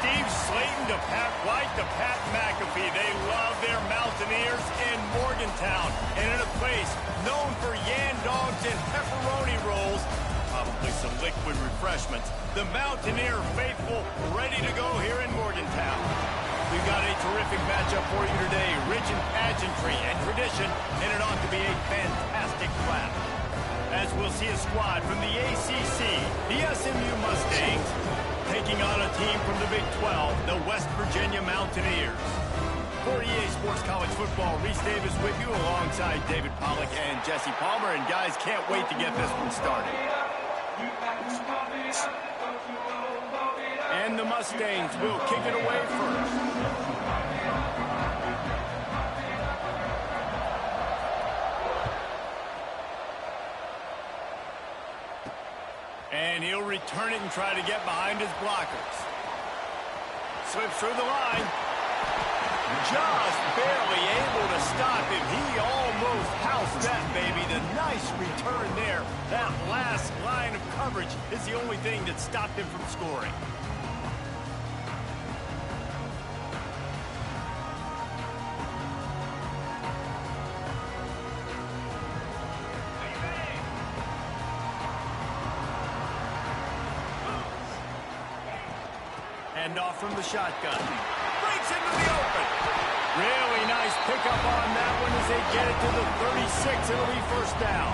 Steve Slayton to Pat White to Pat McAfee. They love their Mountaineers in Morgantown. And in a place known for yan dogs and pepperoni rolls, probably some liquid refreshments, the Mountaineer faithful ready to go here in Morgantown. We've got a terrific matchup for you today, rich in pageantry and tradition, and it ought to be a fantastic clash. As we'll see a squad from the ACC, the SMU Mustangs, taking on a team from the Big 12, the West Virginia Mountaineers. For EA Sports College Football, Reese Davis with you alongside David Pollack and Jesse Palmer. And guys, can't wait to get this one started. And the Mustangs will kick it away first. And he'll return it and try to get behind his blockers. Slips through the line. Just barely able to stop him. He almost housed that, baby. The nice return there. That last line of coverage is the only thing that stopped him from scoring. Hand off from the shotgun. Breaks into the open. Really nice pickup on that one as they get it to the 36. It'll be first down.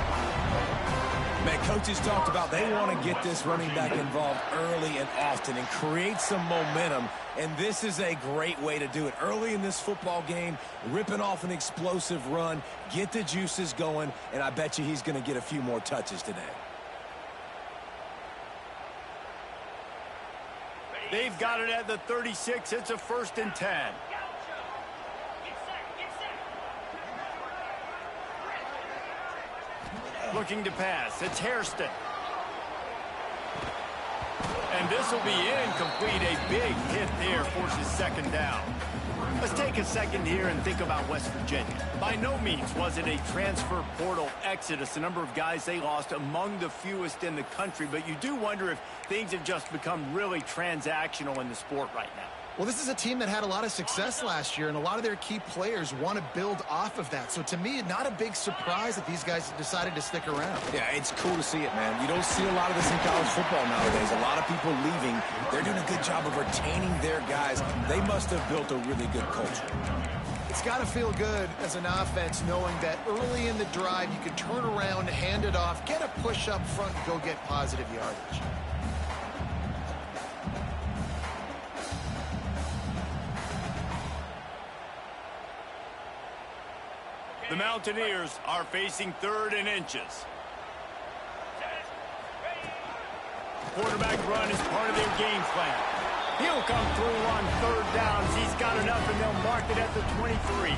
Man, coaches talked about they want to get this running back involved early and often and create some momentum. And this is a great way to do it. Early in this football game, ripping off an explosive run, get the juices going, and I bet you he's going to get a few more touches today. They've got it at the 36. It's a 1st and 10. Looking to pass. It's Hairston. And this will be incomplete. A big hit there forces 2nd down. Let's take a second here and think about West Virginia. By no means was it a transfer portal exodus. The number of guys they lost among the fewest in the country. But you do wonder if things have just become really transactional in the sport right now. Well, this is a team that had a lot of success last year, and a lot of their key players want to build off of that. So to me, not a big surprise that these guys decided to stick around. Yeah, it's cool to see it, man. You don't see a lot of this in college football nowadays. A lot of people leaving. They're doing a good job of retaining their guys. They must have built a really good culture. It's got to feel good as an offense knowing that early in the drive you can turn around, hand it off, get a push up front, and go get positive yardage. The Mountaineers are facing 3rd and inches. Quarterback run is part of their game plan. He'll come through on 3rd downs. He's got enough, and they'll mark it at the 23.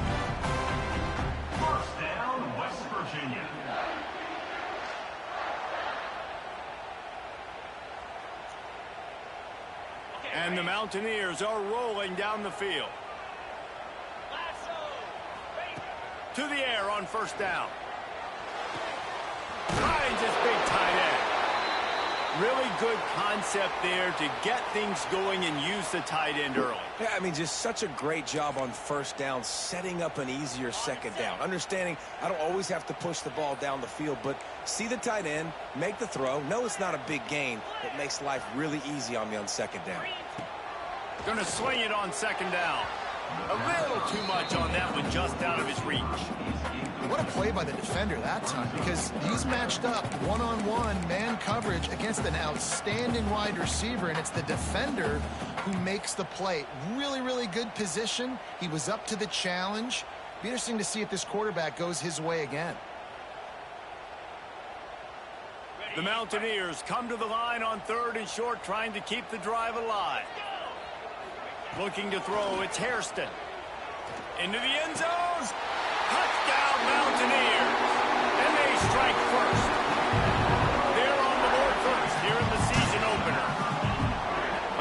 1st down, West Virginia. And the Mountaineers are rolling down the field. To the air on 1st down. Finds his big tight end. Really good concept there to get things going and use the tight end early. Yeah, I mean, just such a great job on 1st down, setting up an easier 2nd down. Understanding I don't always have to push the ball down the field, but see the tight end, make the throw. No, it's not a big gain. It makes life really easy on me on 2nd down. Going to swing it on 2nd down. A little too much on that one, just out of his reach. What a play by the defender that time, because he's matched up one-on-one man coverage against an outstanding wide receiver, and it's the defender who makes the play. Really, really good position. He was up to the challenge. Be interesting to see if this quarterback goes his way again. The Mountaineers come to the line on 3rd and short, trying to keep the drive alive. Looking to throw, it's Hairston. Into the end zone. Touchdown, Mountaineers. And they strike first. They're on the board first here in the season opener.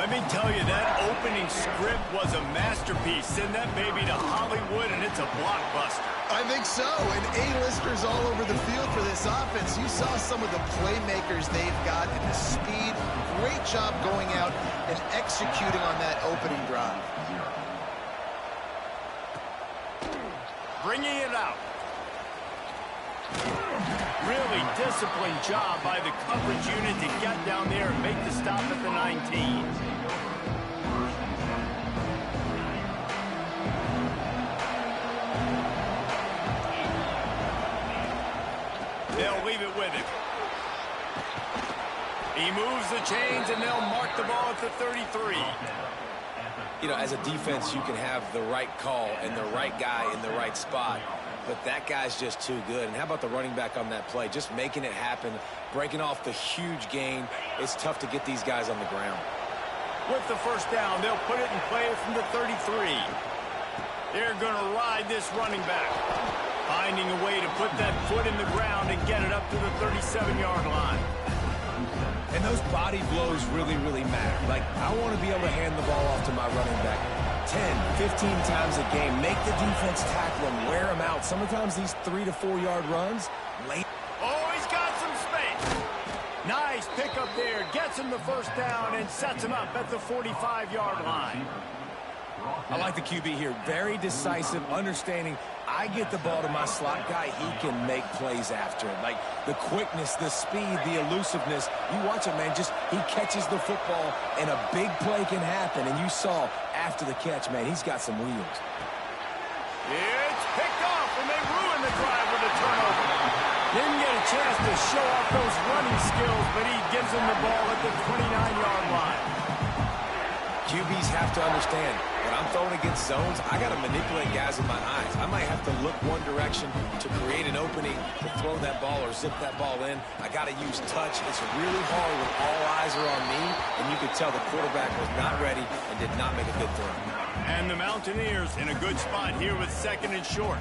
Let me tell you, that opening script was a masterpiece. Send that baby to Hollywood, and it's a blockbuster. I think so, and A-listers all over the field for this offense. You saw some of the playmakers they've got and the speed. Great job going out and executing on that opening drive. Bringing it out. Really disciplined job by the coverage unit to get down there and make the stop at the 19. They'll leave it with him. He moves the chains, and they'll mark the ball at the 33. You know, as a defense, you can have the right call and the right guy in the right spot, but that guy's just too good. And how about the running back on that play? Just making it happen, breaking off the huge gain. It's tough to get these guys on the ground. With the first down, they'll put it and play it from the 33. They're going to ride this running back, finding a way to put that foot in the ground and get it up to the 37-yard line. And those body blows really, really matter. Like, I want to be able to hand the ball off to my running back 10, 15 times a game. Make the defense tackle him, wear him out. Sometimes these 3 to 4 yard runs, late. Oh, he's got some space. Nice pickup there. Gets him the first down and sets him up at the 45-yard line. I like the QB here. Very decisive, understanding I get the ball to my slot guy, he can make plays after it. Like the quickness, the speed, the elusiveness. You watch it, man, just he catches the football and a big play can happen. And you saw after the catch, man, he's got some wheels. It's picked off, and they ruin the drive with a turnover. Didn't get a chance to show off those running skills, but he gives him the ball at the 29-yard line. QBs have to understand, when I'm throwing against zones, I got to manipulate guys with my eyes. I might have to look one direction to create an opening to throw that ball or zip that ball in. I got to use touch. It's really hard when all eyes are on me, and you could tell the quarterback was not ready and did not make a good throw. And the Mountaineers in a good spot here with second and short.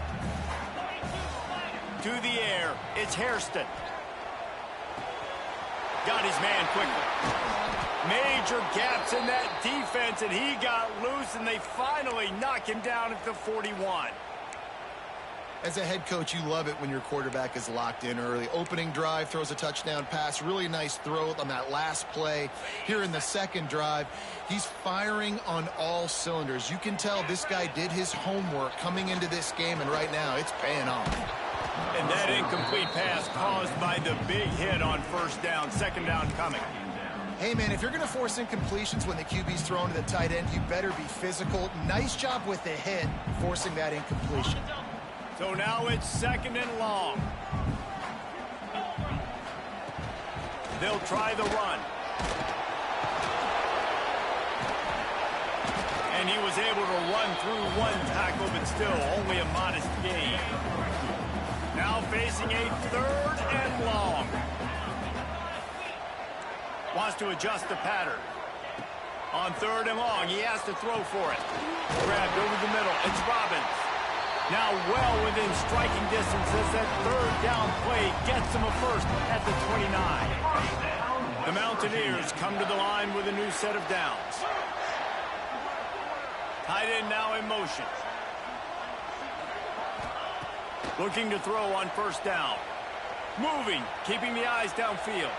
To the air, it's Hairston. Got his man quickly. Major gaps in that defense, and he got loose, and they finally knock him down at the 41. As a head coach, you love it when your quarterback is locked in early. Opening drive, throws a touchdown pass. Really nice throw on that last play. Here in the second drive, he's firing on all cylinders. You can tell this guy did his homework coming into this game, and right now it's paying off. And that incomplete pass caused by the big hit on first down. Second down coming. Hey, man, if you're going to force incompletions when the QB's thrown to the tight end, you better be physical. Nice job with the hit, forcing that incompletion. So now it's second and long. They'll try the run. And he was able to run through one tackle, but still only a modest gain. Now facing a third and long. Wants to adjust the pattern. On third and long, he has to throw for it. Grabbed over the middle. It's Robbins. Now well within striking distance as that third down play gets him a first at the 29. The Mountaineers come to the line with a new set of downs. Tight end now in motion. Looking to throw on first down. Moving, keeping the eyes downfield.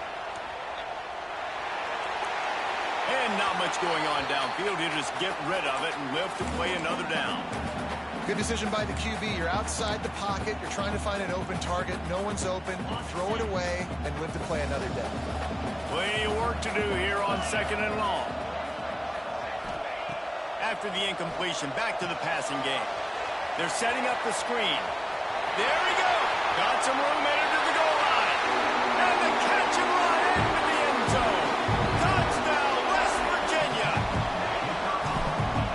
And not much going on downfield. He'll just get rid of it and live to play another down. Good decision by the QB. You're outside the pocket. You're trying to find an open target. No one's open. Throw it away and live to play another down. Plenty of work to do here on second and long. After the incompletion, back to the passing game. They're setting up the screen. There we go. Got some room headed to the goal line. And the catch and run into the end zone. Touchdown, West Virginia.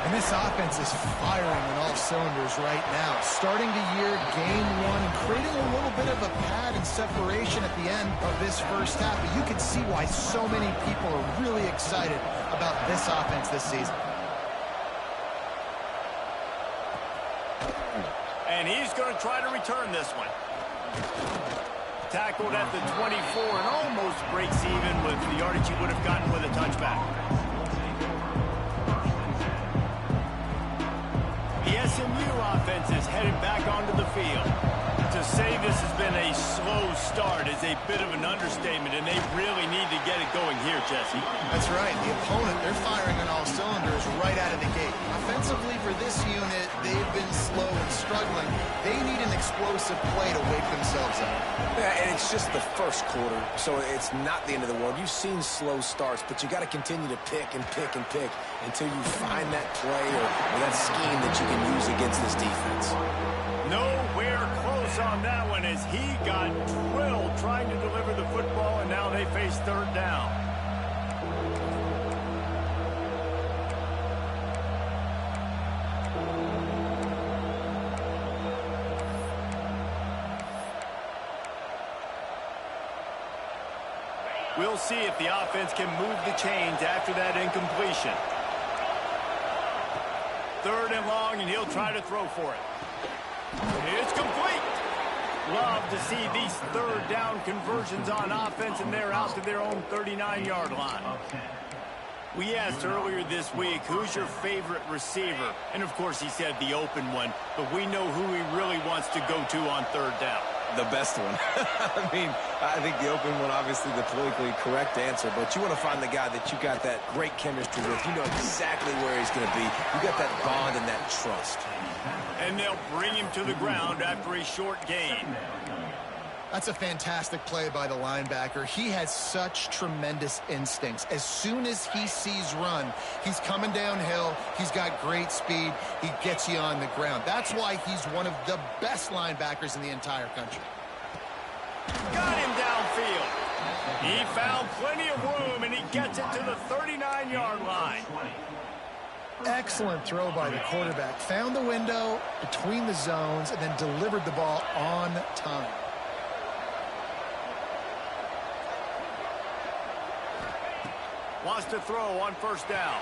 And this offense is firing on all cylinders right now. Starting the year, game one, and creating a little bit of a pad and separation at the end of this first half. But you can see why so many people are really excited about this offense this season. And he's going to try to return this one. Tackled at the 24 and almost breaks even with the yardage he would have gotten with a touchback. The SMU offense is headed back onto the field. To say this has been a slow start is a bit of an understatement, and they really need to get it going here, Jesse. That's right. The opponent, they're firing on all cylinders right out of the gate. Offensively for this unit, they've been slow and struggling. They need an explosive play to wake themselves up. Yeah, and it's just the first quarter, so it's not the end of the world. You've seen slow starts, but you got to continue to pick and pick and pick until you find that play or that scheme that you can use against this defense. Nowhere close on that one as he got drilled trying to deliver the football, and now they face third down. We'll see if the offense can move the chains after that incompletion. Third and long, and he'll try to throw for it. It's complete. Love to see these third down conversions on offense, and they're out to their own 39-yard line. We asked earlier this week, who's your favorite receiver? And, of course, he said the open one, but we know who he really wants to go to on third down. The best one. I think the open one, obviously the politically correct answer, but you want to find the guy that you got that great chemistry with. You know exactly where he's going to be. You got that bond and that trust. And they'll bring him to the ground after a short gain. That's a fantastic play by the linebacker. He has such tremendous instincts. As soon as he sees run, he's coming downhill. He's got great speed. He gets you on the ground. That's why he's one of the best linebackers in the entire country. Got him downfield. He found plenty of room, and he gets it to the 39-yard line. Excellent throw by the quarterback. Found the window between the zones and then delivered the ball on time. Wants to throw on first down.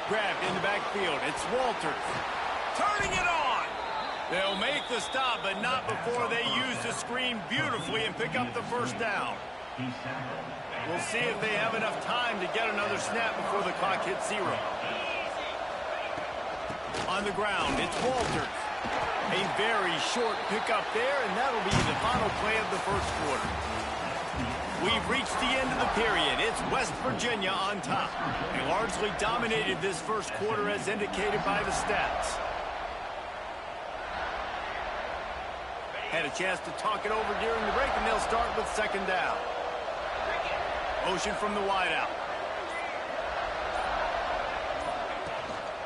Grabbed in the backfield. It's Walters. Turning it on. They'll make the stop, but not before they use the screen beautifully and pick up the first down. We'll see if they have enough time to get another snap before the clock hits 0. On the ground, it's Walters. A very short pickup there, and that'll be the final play of the first quarter. We've reached the end of the period. It's West Virginia on top. They largely dominated this first quarter as indicated by the stats. Had a chance to talk it over during the break, and they'll start with second down. Motion from the wideout.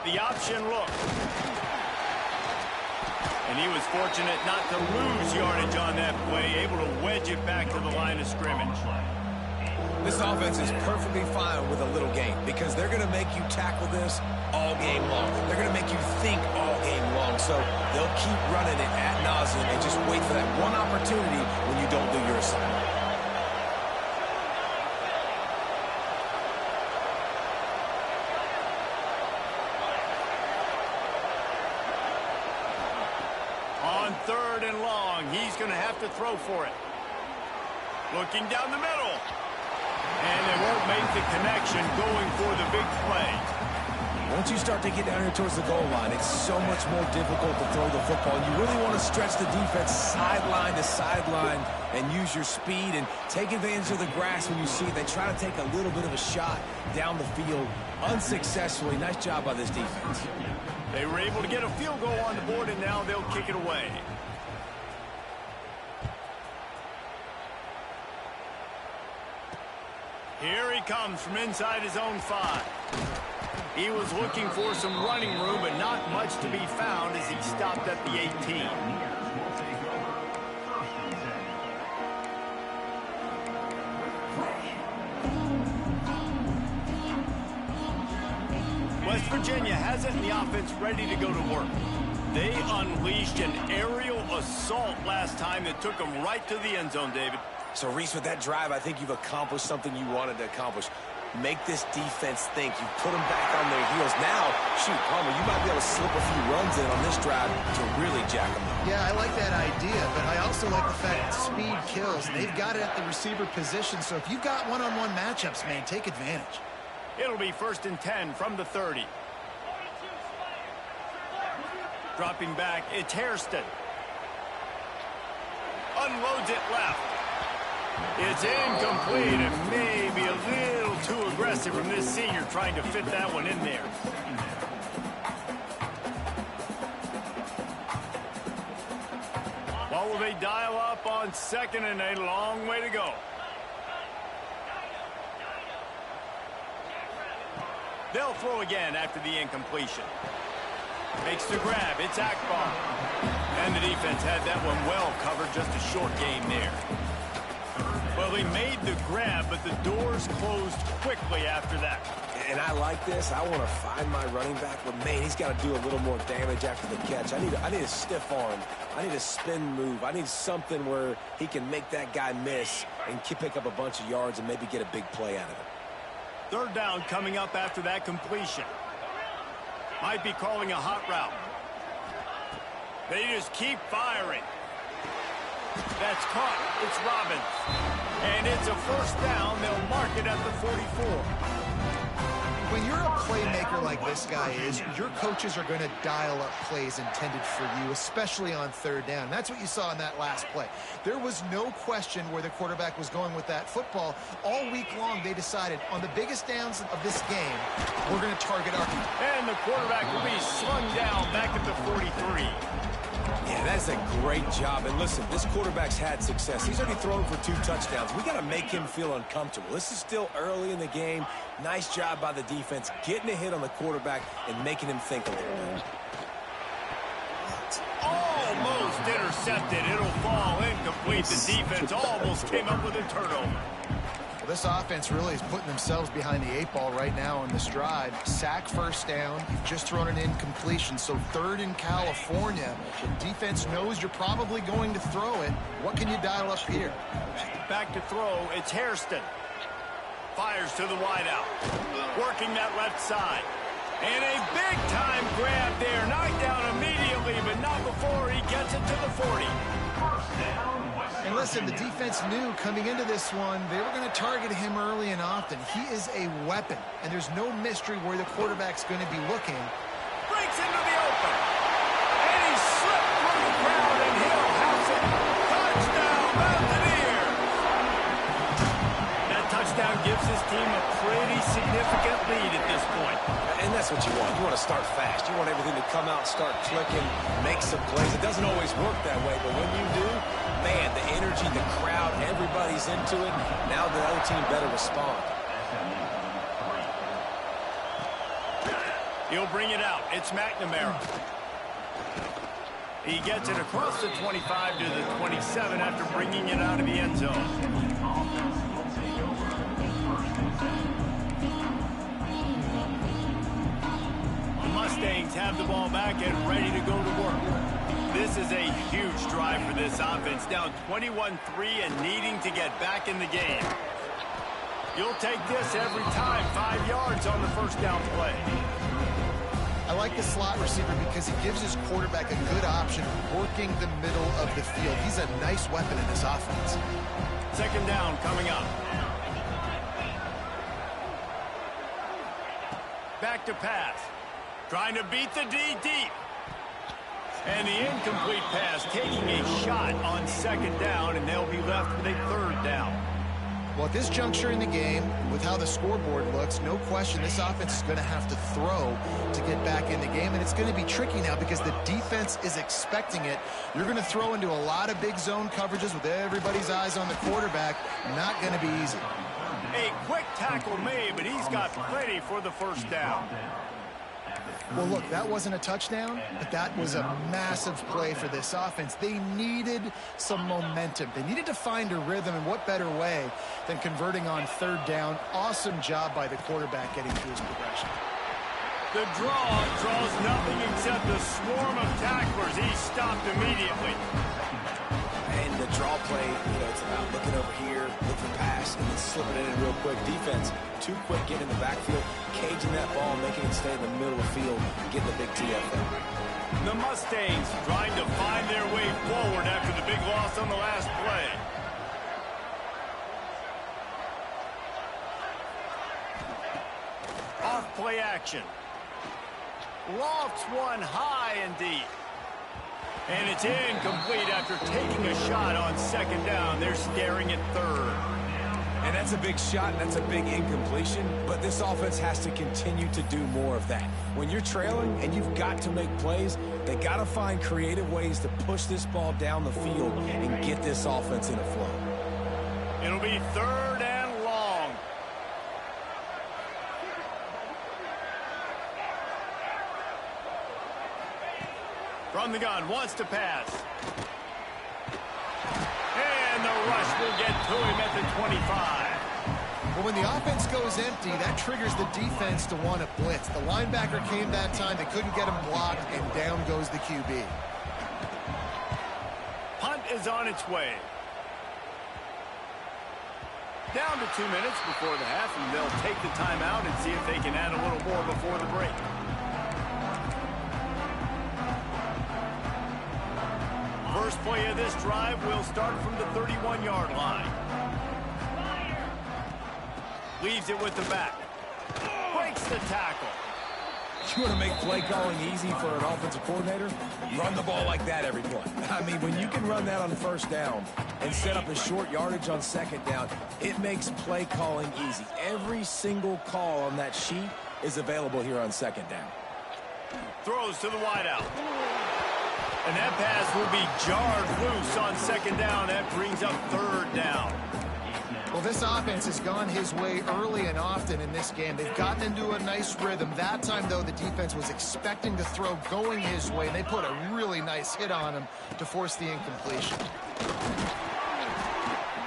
The option look. And he was fortunate not to lose yardage on that play, able to wedge it back to the line of scrimmage. This offense is perfectly fine with a little game because they're going to make you tackle this all game long. They're going to make you think all game long. So they'll keep running it ad nauseum and just wait for that one opportunity when you don't do your assignment. On third and long, he's going to have to throw for it. Looking down the middle. And they won't make the connection going for the big play. Once you start to get down here towards the goal line, it's so much more difficult to throw the football. You really want to stretch the defense sideline to sideline and use your speed and take advantage of the grass when you see it. They try to take a little bit of a shot down the field unsuccessfully. Nice job by this defense. They were able to get a field goal on the board, and now they'll kick it away. Here he comes from inside his own 5. He was looking for some running room, but not much to be found as he stopped at the 18. West Virginia has it in the offense ready to go to work. They unleashed an aerial assault last time that took them right to the end zone, David. So, Reese, with that drive, I think you've accomplished something you wanted to accomplish. Make this defense think. You put them back on their heels. Now, shoot, Palmer, you might be able to slip a few runs in on this drive to really jack them up. Yeah, I like that idea, but I also like the fact that speed kills. They've got it at the receiver position, so if you've got one-on-one matchups, man, take advantage. It'll be 1st and 10 from the 30. Dropping back, it's Hairston. Unloads it left. It's incomplete and maybe a little too aggressive from this senior trying to fit that one in there. What will they dial up on second and a long way to go? They'll throw again after the incompletion. Makes the grab. It's Akbar. And the defense had that one well covered. Just a short game there. Well, they made the grab, but the doors closed quickly after that. And I like this. I want to find my running back, but man, he's got to do a little more damage after the catch. I need a stiff arm. I need a spin move. I need something where he can make that guy miss and pick up a bunch of yards and maybe get a big play out of it. Third down coming up after that completion. Might be calling a hot route. They just keep firing. That's caught. It's Robbins. And it's a first down. They'll mark it at the 44. When you're a playmaker like this guy is, your coaches are going to dial up plays intended for you, especially on third down. That's what you saw in that last play. There was no question where the quarterback was going with that football. All week long, they decided on the biggest downs of this game, we're going to target our... And the quarterback will be slung down back at the 43. Yeah, that's a great job. And listen, this quarterback's had success. He's already thrown for 2 touchdowns. We got to make him feel uncomfortable. This is still early in the game. Nice job by the defense, getting a hit on the quarterback and making him think a little bit. Almost intercepted. It'll fall incomplete. The defense almost came up with a turnover. Well, this offense really is putting themselves behind the 8 ball right now on this drive. Sack first down. You've just thrown an incompletion. So third in California. The defense knows you're probably going to throw it. What can you dial up here? Back to throw. It's Hairston. Fires to the wideout. Working that left side. And a big-time grab there. Knocked down immediately, but not before he gets it to the 40. And listen, the defense knew coming into this one, they were going to target him early and often. He is a weapon, and there's no mystery where the quarterback's going to be looking. Breaks into the open. And he slipped through the crowd, and he'll house it. Touchdown, Mountaineers! That touchdown gives his team a pretty significant lead at this point. And that's what you want. You want to start fast. You want everything to come out, start clicking, make some plays. It doesn't always work that way, but when you do, man, the energy, the crowd, everybody's into it. Now the other team better respond. He'll bring it out. It's McNamara. He gets it across the 25 to the 27 after bringing it out of the end zone. Mustangs have the ball back and ready to go to work. This is a huge drive for this offense, down 21-3 and needing to get back in the game. You'll take this every time, 5 yards on the first down play. I like the slot receiver because he gives his quarterback a good option working the middle of the field. He's a nice weapon in this offense. Second down coming up. Back to pass. Trying to beat the D deep. And the incomplete pass taking a shot on second down, and they'll be left with a third down. Well, at this juncture in the game, with how the scoreboard looks, no question this offense is going to have to throw to get back in the game, and it's going to be tricky now because the defense is expecting it. You're going to throw into a lot of big zone coverages with everybody's eyes on the quarterback. Not going to be easy. A quick tackle made, but he's got plenty for the first down. Well, look, that wasn't a touchdown, but that was a massive play for this offense. They needed some momentum. They needed to find a rhythm, and what better way than converting on third down. Awesome job by the quarterback getting through his progression. The draw draws nothing except a swarm of tacklers. He stopped immediately. And the draw play, it's about looking over here, look for pass, and then slipping it in real quick. Defense, too quick, get in the backfield, caging that ball, making it stay in the middle of the field, getting the big TFL. The Mustangs trying to find their way forward after the big loss on the last play. Off play action. Lofts one high and deep. And it's incomplete after taking a shot on second down. They're staring at third. And that's a big shot, and that's a big incompletion, but this offense has to continue to do more of that. When you're trailing and you've got to make plays, they got to find creative ways to push this ball down the field and get this offense in a flow. It'll be third and long. From the gun, wants to pass. And the rush will get to him at the 25. Well, when the offense goes empty, that triggers the defense to want to blitz. The linebacker came that time. They couldn't get him blocked, and down goes the QB. Punt is on its way. Down to 2 minutes before the half, and they'll take the timeout and see if they can add a little more before the break. First play of this drive will start from the 31-yard line. Leaves it with the back. Breaks the tackle. You want to make play calling easy for an offensive coordinator? Run the ball like that every play. I mean, when you can run that on first down and set up a short yardage on second down, it makes play calling easy. Every single call on that sheet is available here on second down. Throws to the wideout. And that pass will be jarred loose on second down. That brings up third down. Well, this offense has gone his way early and often in this game. They've gotten into a nice rhythm. That time, though, the defense was expecting the throw going his way, and they put a really nice hit on him to force the incompletion.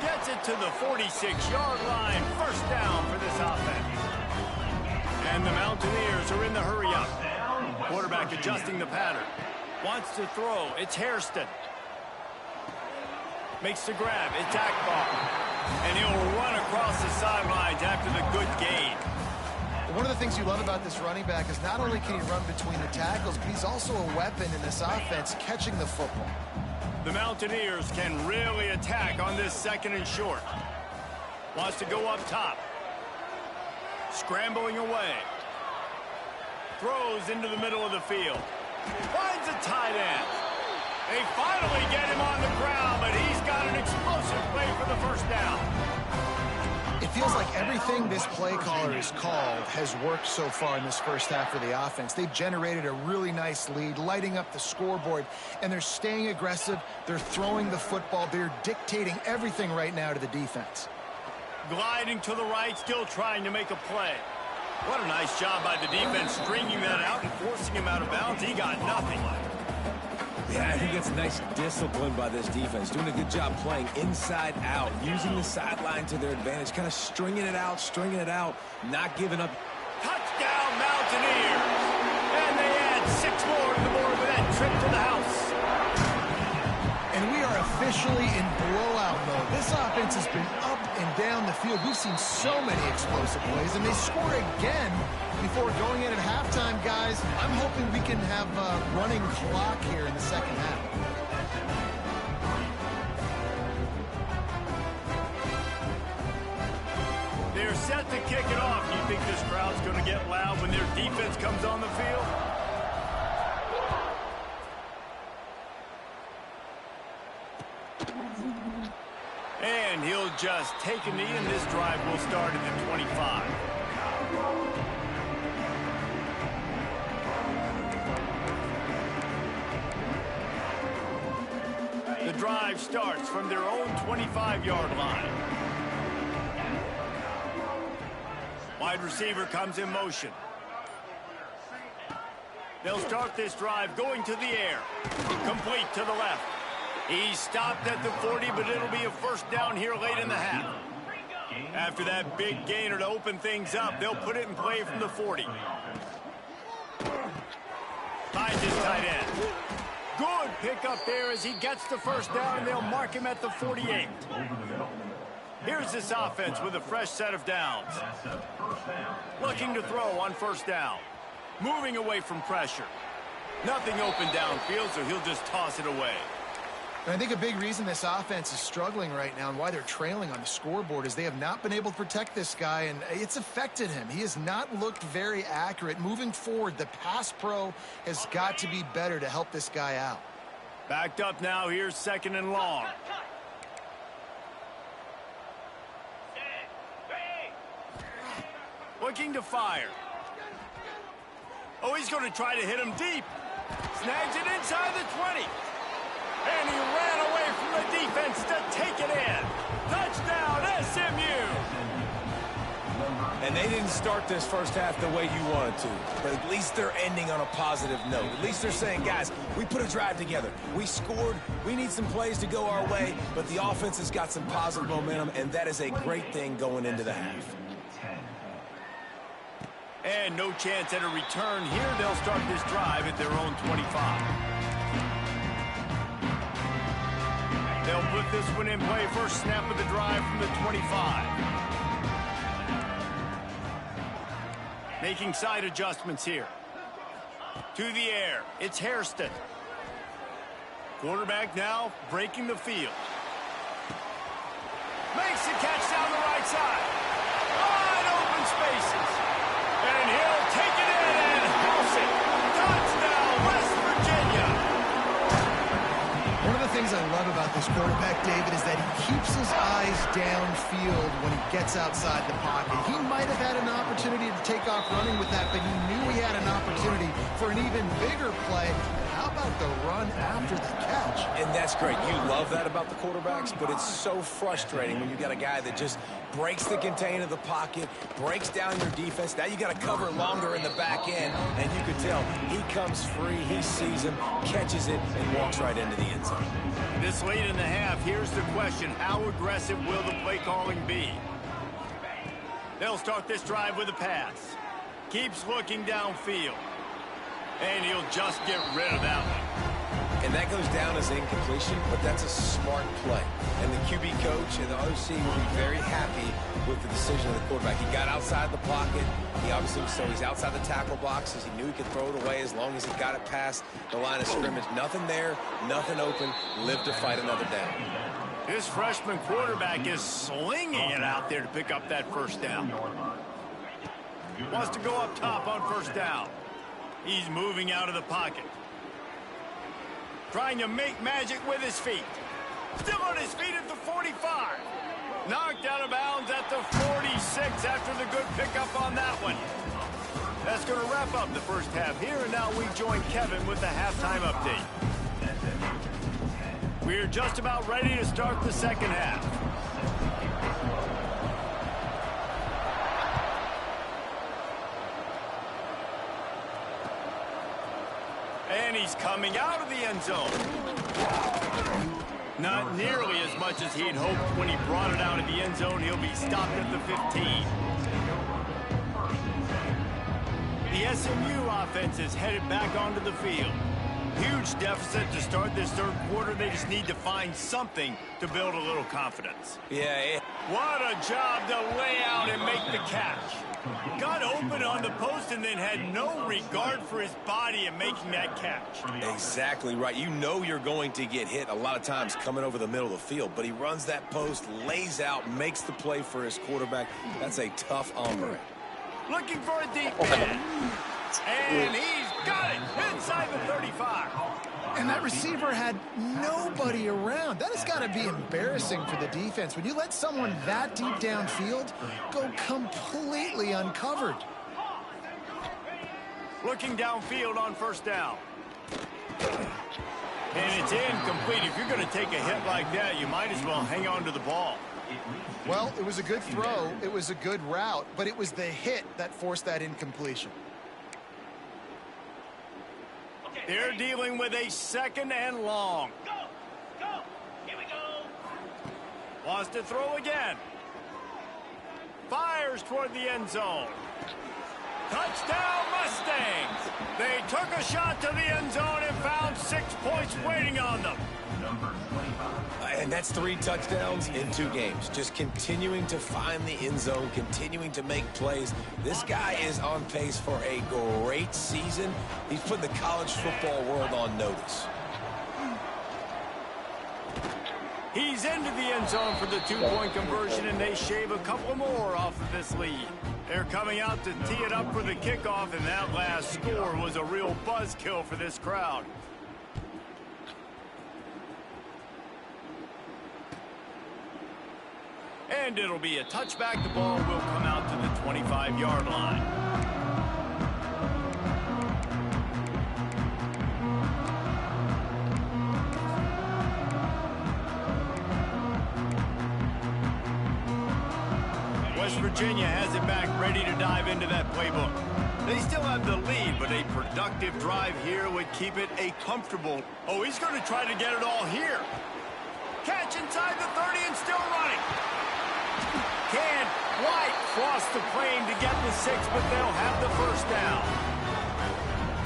Gets it to the 46-yard line. First down for this offense. And the Mountaineers are in the hurry-up. Quarterback adjusting the pattern. Wants to throw. It's Hairston. Makes the grab. It's Akbar. And he'll run across the sidelines after the good gain. One of the things you love about this running back is not only can he run between the tackles, but he's also a weapon in this offense catching the football. The Mountaineers can really attack on this second and short. Wants to go up top. Scrambling away. Throws into the middle of the field. Finds a tight end. They finally get him on the ground, but he's got an explosive play for the first down. It feels like everything this play caller has called has worked so far in this first half for the offense. They've generated a really nice lead, lighting up the scoreboard, and they're staying aggressive. They're throwing the football. They're dictating everything right now to the defense. Gliding to the right, still trying to make a play. What a nice job by the defense stringing that out and forcing him out of bounds. He got nothing. Yeah, I think that's nice discipline by this defense. Doing a good job playing inside out, using the sideline to their advantage, kind of stringing it out, not giving up. Touchdown, Mountaineers! And they add 6 more to the board with that trip to the house. And we are officially in blowout mode. This offense has been up and down the field. We've seen so many explosive plays, and they score again before going in at halftime, guys. I'm hoping we can have a running clock here in the second half. They're set to kick it off. You think this crowd's going to get loud when their defense comes on the field? And he'll just take a knee, and this drive will start at the 25. The drive starts from their own 25-yard line. Wide receiver comes in motion. They'll start this drive going to the air. Complete to the left. He stopped at the 40, but it'll be a first down here late in the half. After that big gainer to open things up, they'll put it in play from the 40. Finds his tight end. Good pickup there as he gets the first down, and they'll mark him at the 48. Here's this offense with a fresh set of downs. Looking to throw on first down. Moving away from pressure. Nothing open downfield, so he'll just toss it away. And I think a big reason this offense is struggling right now and why they're trailing on the scoreboard is they have not been able to protect this guy, and it's affected him. He has not looked very accurate. Moving forward, the pass pro has got to be better to help this guy out. Backed up now. Here's 2nd and long. Looking to fire. Oh, he's going to try to hit him deep. Snags it inside the 20. And he ran away from the defense to take it in. Touchdown, SMU. And they didn't start this first half the way you wanted to. But at least they're ending on a positive note. At least they're saying, guys, we put a drive together. We scored. We need some plays to go our way. But the offense has got some positive momentum, and that is a great thing going into the half. And no chance at a return here. They'll start this drive at their own 25. They'll put this one in play. First snap of the drive from the 25. Making side adjustments here. To the air. It's Hairston. Quarterback now breaking the field. Makes the catch down the right side. Wide open spaces. And he'll take it in and house it. Touchdown, West Virginia. One of the things I love about this quarterback, David, is that he keeps his eyes downfield when he gets outside the pocket. He might have had an opportunity to take off running with that, but he knew he had an opportunity for an even bigger play. How about the run after the catch? And that's great. You love that about the quarterbacks, but it's so frustrating when you got a guy that just breaks the contain of the pocket, breaks down your defense. Now you got to cover longer in the back end, and you can tell he comes free, he sees him, catches it, and walks right into the end zone. This late in the half, here's the question. How aggressive will the play calling be? They'll start this drive with a pass. Keeps looking downfield. And he'll just get rid of that one. And that goes down as incompletion, but that's a smart play. And the QB coach and the OC will be very happy with the decision of the quarterback. He got outside the pocket. He obviously, so he's outside the tackle boxes. He knew he could throw it away as long as he got it past the line of scrimmage. Nothing there, nothing open. Live to fight another down. This freshman quarterback is slinging it out there to pick up that first down. Wants to go up top on first down. He's moving out of the pocket. Trying to make magic with his feet. Still on his feet at the 45. Knocked out of bounds at the 46 after the good pickup on that one. That's going to wrap up the first half here, and now we join Kevin with the halftime update. We're just about ready to start the second half. And he's coming out of the end zone. Not nearly as much as he'd hoped when he brought it out of the end zone. He'll be stopped at the 15. The SMU offense is headed back onto the field. Huge deficit to start this third quarter. They just need to find something to build a little confidence. Yeah. What a job to lay out and make the catch. Got open on the post and then had no regard for his body in making that catch. Exactly right. You know you're going to get hit a lot of times coming over the middle of the field, but he runs that post, lays out, makes the play for his quarterback. That's a tough hombre. Looking for a deep man. And he's got it inside the 35. And that receiver had nobody around. That has got to be embarrassing for the defense. When you let someone that deep downfield go completely uncovered. Looking downfield on first down. And it's incomplete. If you're going to take a hit like that, you might as well hang on to the ball. Well, it was a good throw. It was a good route, but it was the hit that forced that incompletion. They're dealing with a second and long. Go! Go! Here we go! Wants to throw again. Fires toward the end zone. Touchdown, Mustangs! They took a shot to the end zone and found 6 points waiting on them. And that's 3 touchdowns in 2 games. Just continuing to find the end zone, continuing to make plays. This guy is on pace for a great season. He's put the college football world on notice. He's into the end zone for the 2-point conversion, and they shave a couple more off of this lead. They're coming out to tee it up for the kickoff, and that last score was a real buzzkill for this crowd. And it'll be a touchback. The ball will come out to the 25-yard line. West Virginia has it back, ready to dive into that playbook. They still have the lead, but a productive drive here would keep it a comfortable. Oh, he's going to try to get it all here. Catch inside the 30 and still running. Can White cross the plane to get the 6, but they'll have the first down.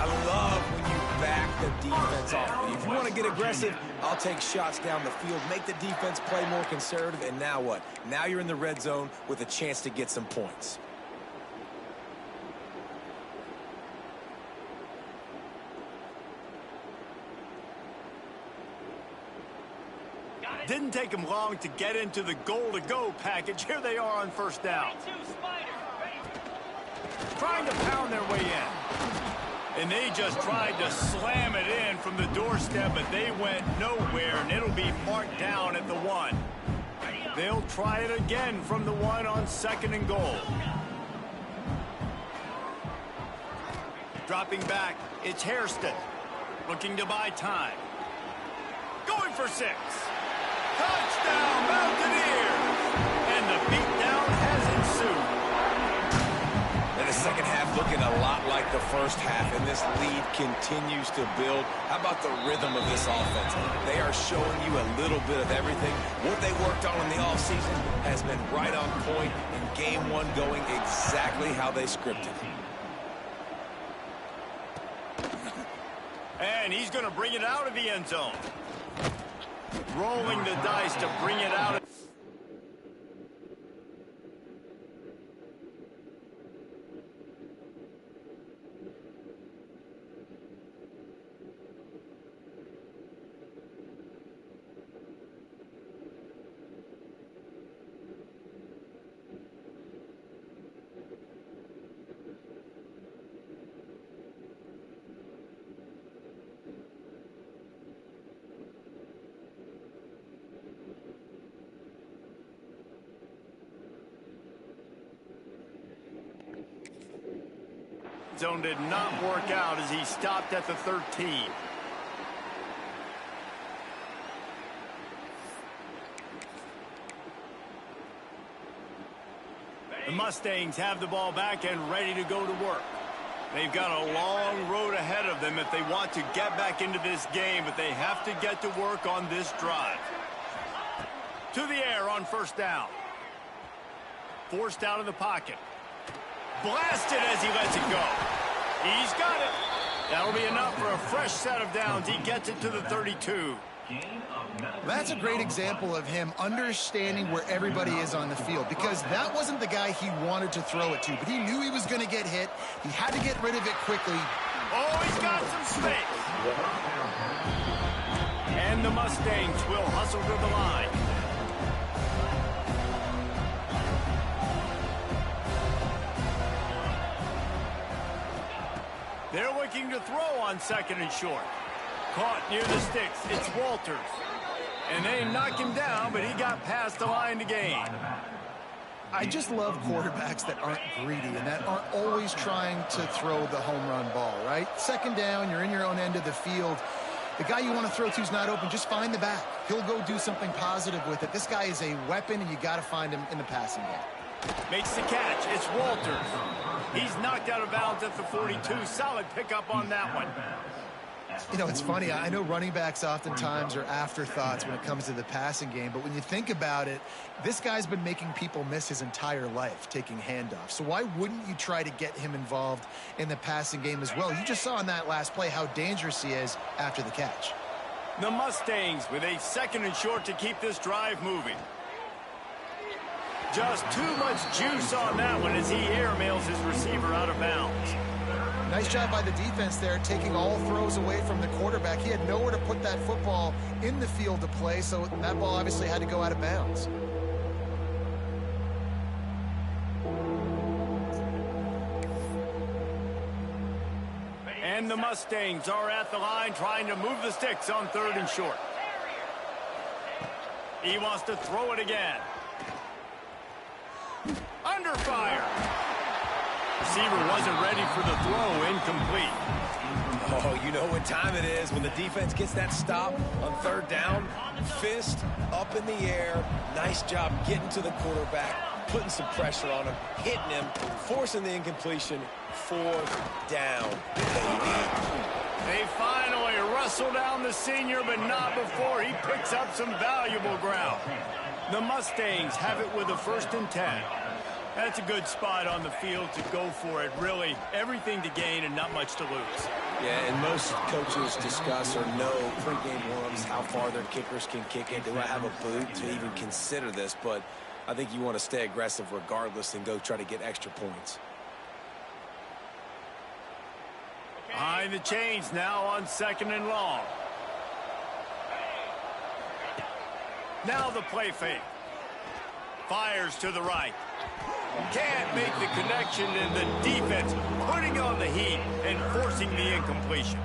I love when you back the defense off. If you want to get aggressive, I'll take shots down the field, make the defense play more conservative, and now what? Now you're in the red zone with a chance to get some points. Didn't take them long to get into the goal-to-go package. Here they are on first down. Trying to pound their way in. And they just tried to slam it in from the doorstep, but they went nowhere, and it'll be marked down at the 1. They'll try it again from the 1 on 2nd and goal. Dropping back, it's Hairston. Looking to buy time. Going for 6. Touchdown, Mountaineers! And the beatdown has ensued. And the second half looking a lot like the first half, and this lead continues to build. How about the rhythm of this offense? They are showing you a little bit of everything. What they worked on in the offseason has been right on point, and game 1 going exactly how they scripted. And he's going to bring it out of the end zone. Rolling the dice to bring it out. Zone did not work out as he stopped at the 13. The Mustangs have the ball back and ready to go to work. They've got a long road ahead of them if they want to get back into this game, but they have to get to work on this drive. To the air on first down. Forced out of the pocket. Blasted as he lets it go. He's got it. That'll be enough for a fresh set of downs. He gets it to the 32. That's a great example of him understanding where everybody is on the field, because that wasn't the guy he wanted to throw it to, but he knew he was going to get hit. He had to get rid of it quickly. Oh, he's got some space. And the Mustangs will hustle to the line. They're looking to throw on 2nd and short. Caught near the sticks. It's Walters. And they knock him down, but he got past the line to gain. I just love quarterbacks that aren't greedy and that aren't always trying to throw the home run ball, right? 2nd down, you're in your own end of the field. The guy you want to throw to is not open. Just find the back. He'll go do something positive with it. This guy is a weapon, and you got to find him in the passing game. Makes the catch. It's Walters. He's knocked out of bounds at the 42. Solid pickup on that one. You know, it's funny. I know running backs oftentimes are afterthoughts when it comes to the passing game, but when you think about it, this guy's been making people miss his entire life taking handoffs. So why wouldn't you try to get him involved in the passing game as well? You just saw in that last play how dangerous he is after the catch. The Mustangs with a 2nd and short to keep this drive moving. Just too much juice on that one as he airmails his receiver out of bounds. Nice job by the defense there, taking all throws away from the quarterback. He had nowhere to put that football in the field to play, so that ball obviously had to go out of bounds. And the Mustangs are at the line trying to move the sticks on 3rd and short. He wants to throw it again. Under fire. Receiver wasn't ready for the throw. Incomplete. Oh, you know what time it is when the defense gets that stop on third down. Fist up in the air. Nice job getting to the quarterback, putting some pressure on him, hitting him, forcing the incompletion. Fourth down, baby. They finally wrestle down the senior, but not before he picks up some valuable ground. The Mustangs have it with a 1st and 10. That's a good spot on the field to go for it. Really, everything to gain and not much to lose. Yeah, and most coaches discuss or know pregame warm-ups how far their kickers can kick it. Do I have a boot to even consider this? But I think you want to stay aggressive regardless and go try to get extra points. Behind the chains now on 2nd and long. Now the play fake. Fires to the right. Can't make the connection, and the defense putting on the heat and forcing the incompletion.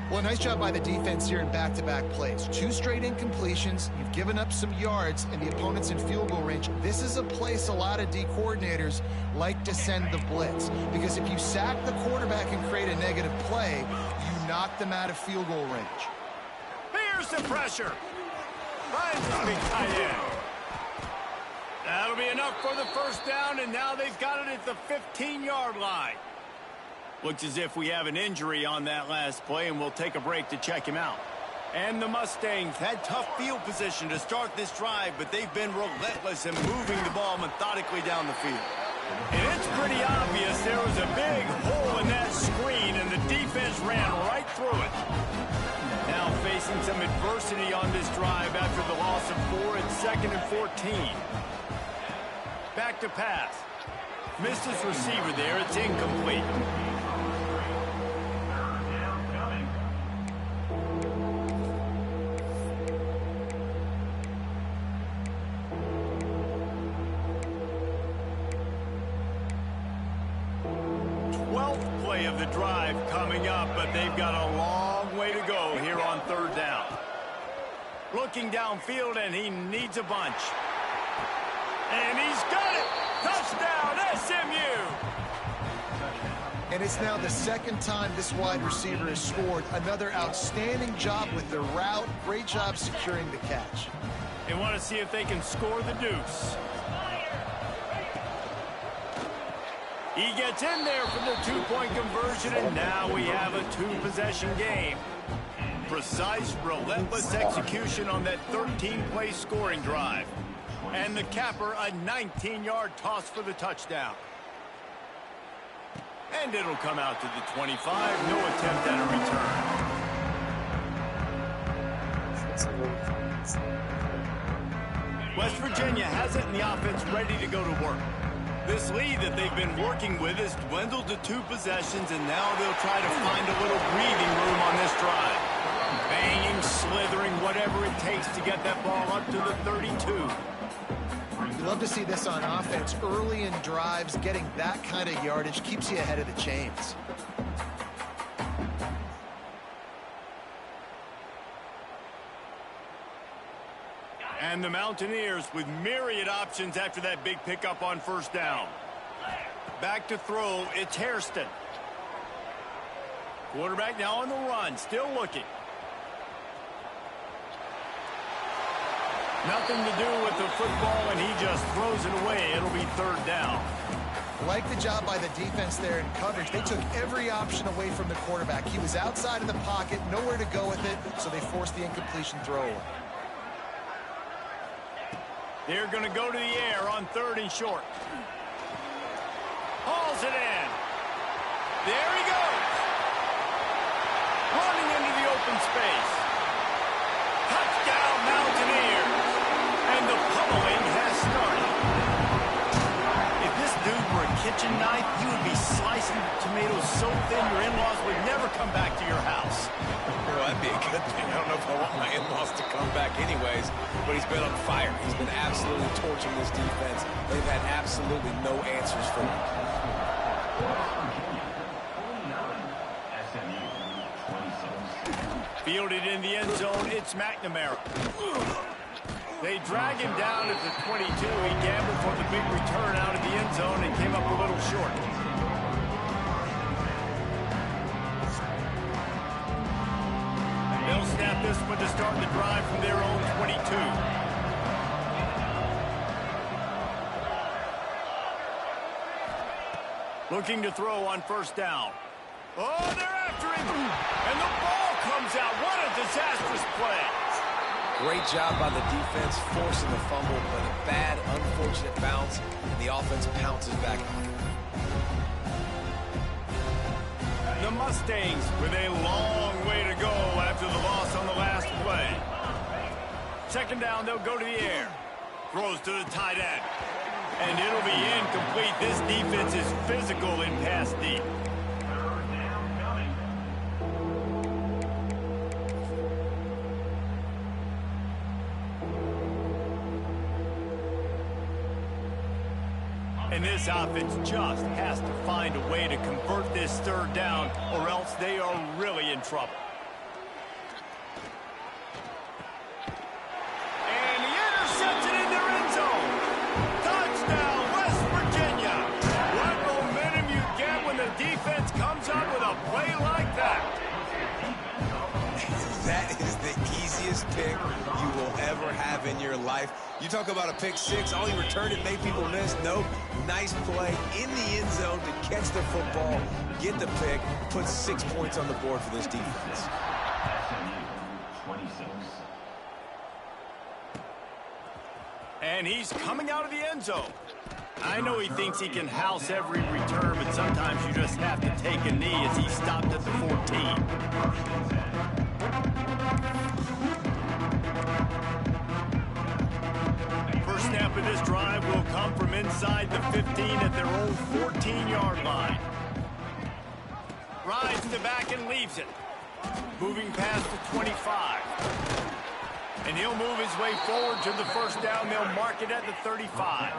Well, nice job by the defense here in back-to-back plays. 2 straight incompletions. You've given up some yards, and the opponent's in field goal range. This is a place a lot of D coordinators like to send the blitz, because if you sack the quarterback and create a negative play, you knock them out of field goal range. Here's the pressure. Finds his big tight end. That'll be enough for the 1st down, and now they've got it at the 15-yard line. Looks as if we have an injury on that last play, and we'll take a break to check him out. And the Mustangs had tough field position to start this drive, but they've been relentless in moving the ball methodically down the field. And it's pretty obvious there was a big hole in that screen, and the defense ran right through it. Now facing some adversity on this drive after the loss of 4 and 2nd and 14. Back to pass. Missed his receiver there. It's incomplete. Play of the drive coming up, but they've got a long way to go here on 3rd down. Looking downfield, and he needs a bunch. And he's got it! Touchdown, SMU! And it's now the 2nd time this wide receiver has scored. Another outstanding job with the route. Great job securing the catch. They want to see if they can score the deuce. He gets in there for the 2-point conversion, and now we have a 2-possession game. Precise, relentless execution on that 13-play scoring drive. And the capper, a 19-yard toss for the touchdown. And it'll come out to the 25. No attempt at a return. West Virginia has it, and the offense ready to go to work. This lead that they've been working with has dwindled to 2 possessions, and now they'll try to find a little breathing room on this drive. Banging, slithering, whatever it takes to get that ball up to the 32. You love to see this on offense. Early in drives, getting that kind of yardage keeps you ahead of the chains. And the Mountaineers with myriad options after that big pickup on 1st down. Back to throw, it's Hairston. Quarterback now on the run, still looking. Nothing to do with the football, and he just throws it away. It'll be 3rd down. Like the job by the defense there in coverage. They took every option away from the quarterback. He was outside of the pocket, nowhere to go with it, so they forced the incompletion throw away. They're going to go to the air on 3rd and short. Hauls it in. There he goes. Running into the open space. Touchdown, Mountaineers. And the pummeling has started. If this dude were a kitchen knife, he would be slicing tomatoes so thin your in-laws would never come back to your house. Well, that'd be a good thing. I don't know if I want my in-laws to come back anyways, but he's been on fire. He's been absolutely torching this defense. They've had absolutely no answers for him. Fielded in the end zone, it's McNamara. They drag him down at the 22. He gambled for the big return out of the end zone and came up a little short. They'll snap this one to start the drive from their own 22. Looking to throw on first down. Oh, they're after him. And the ball comes out. What a disastrous play. Great job by the defense forcing the fumble, but a bad, unfortunate bounce, and the offense pounces back on it. The Mustangs with a long way to go after the loss on the last play. Second down, they'll go to the air. Throws to the tight end. And it'll be incomplete. This defense is physical in pass deep. And this offense just has to find a way to convert this third down, or else they are really in trouble. And he intercepts it in their end zone. Touchdown, West Virginia. What momentum you get when the defense comes up with a play like that. That is the easiest pick you will ever have in your life. You talk about a pick six, all he returned it made people miss. Nope. Nice play in the end zone to catch the football, get the pick, put 6 points on the board for this defense. And he's coming out of the end zone. I know he thinks he can house every return, but sometimes you just have to take a knee as he stopped at the 14. First snap of this drive will come from inside the 15 at their own 14-yard line. Rides to back and leaves it. Moving past the 25. And he'll move his way forward to the first down. They'll mark it at the 35.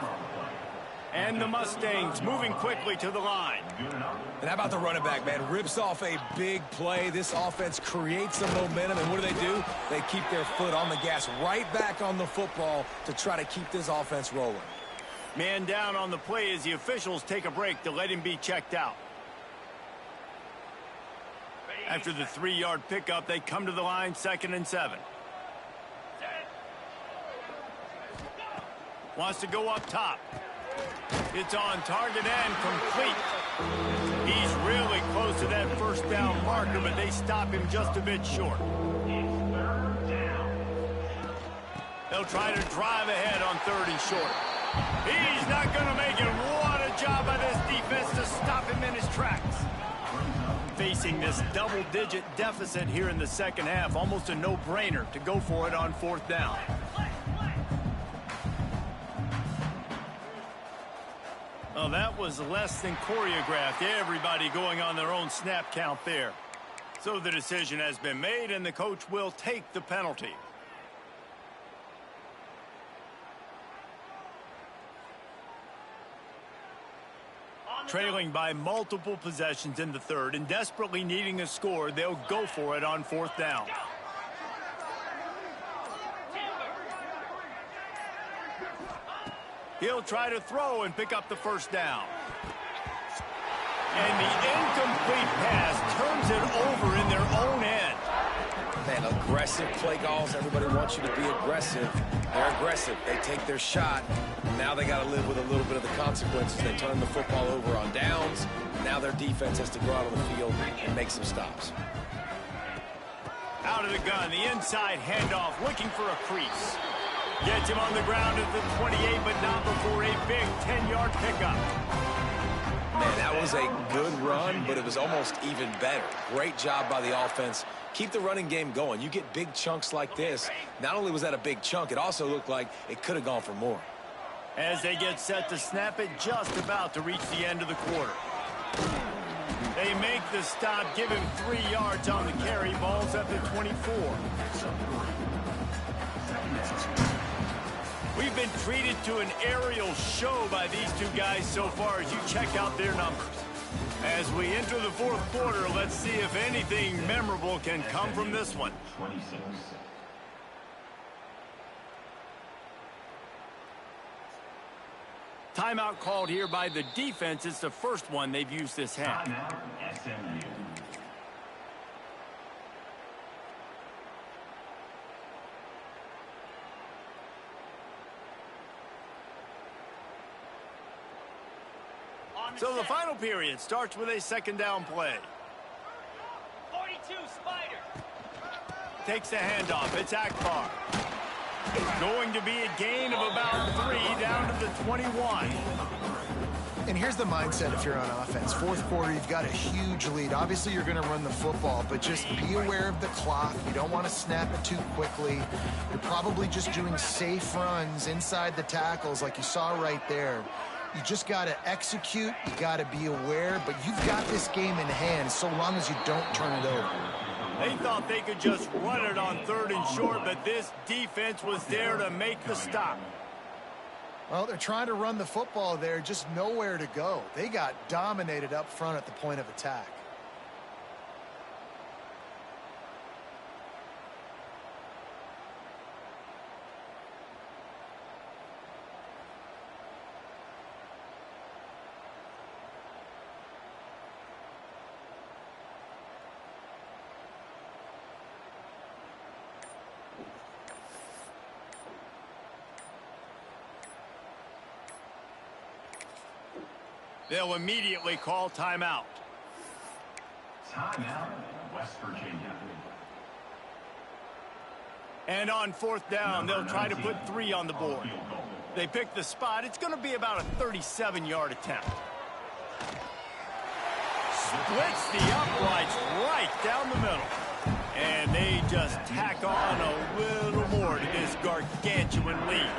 And the Mustangs moving quickly to the line. And how about the running back, man? Rips off a big play. This offense creates some momentum, and what do? They keep their foot on the gas, right back on the football to try to keep this offense rolling. Man down on the play as the officials take a break to let him be checked out. After the 3-yard pickup, they come to the line, 2nd and 7. Wants to go up top. It's on target and complete. He's really close to that first down marker, but they stop him just a bit short. They'll try to drive ahead on 3rd and short. He's not going to make it. What a job by this defense to stop him in his tracks. Facing this double-digit deficit here in the second half, almost a no-brainer to go for it on 4th down. Well, that was less than choreographed. Everybody going on their own snap count there. So the decision has been made, and the coach will take the penalty. Trailing by multiple possessions in the 3rd and desperately needing a score, they'll go for it on 4th down. He'll try to throw and pick up the first down. And the incomplete pass turns it over in their own end. Man, aggressive play calls. Everybody wants you to be aggressive. They're aggressive. They take their shot. Now they got to live with a little bit of the consequences. They turn the football over on downs. Now their defense has to go out on the field and make some stops. Out of the gun, the inside handoff, looking for a crease. Gets him on the ground at the 28, but not before a big 10-yard pickup. Man, that was a good run, but it was almost even better. Great job by the offense. Keep the running game going. You get big chunks like this. Not only was that a big chunk, it also looked like it could have gone for more. As they get set to snap it, just about to reach the end of the quarter. They make the stop, give him 3 yards on the carry. Ball's at the 24. We've been treated to an aerial show by these two guys so far as you check out their numbers. As we enter the 4th quarter, let's see if anything memorable can come from this one. Timeout called here by the defense. It's the first one they've used this half. Timeout, SMU. So the final period starts with a second down play. 42, Spider. Takes the handoff. It's Akbar. Going to be a gain of about 3 down to the 21. And here's the mindset if you're on offense. Fourth quarter, you've got a huge lead. Obviously, you're going to run the football, but just be aware of the clock. You don't want to snap it too quickly. You're probably just doing safe runs inside the tackles like you saw right there. You just got to execute. You got to be aware, but you've got this game in hand so long as you don't turn it over. They thought they could just run it on 3rd and short, but this defense was there to make the stop. Well, they're trying to run the football there, just nowhere to go. They got dominated up front at the point of attack. They'll immediately call timeout. Timeout, West Virginia. And on 4th down, they'll try to put 3 on the board. They pick the spot. It's going to be about a 37-yard attempt. Splits the uprights right down the middle. And they just tack on a little more to this gargantuan lead.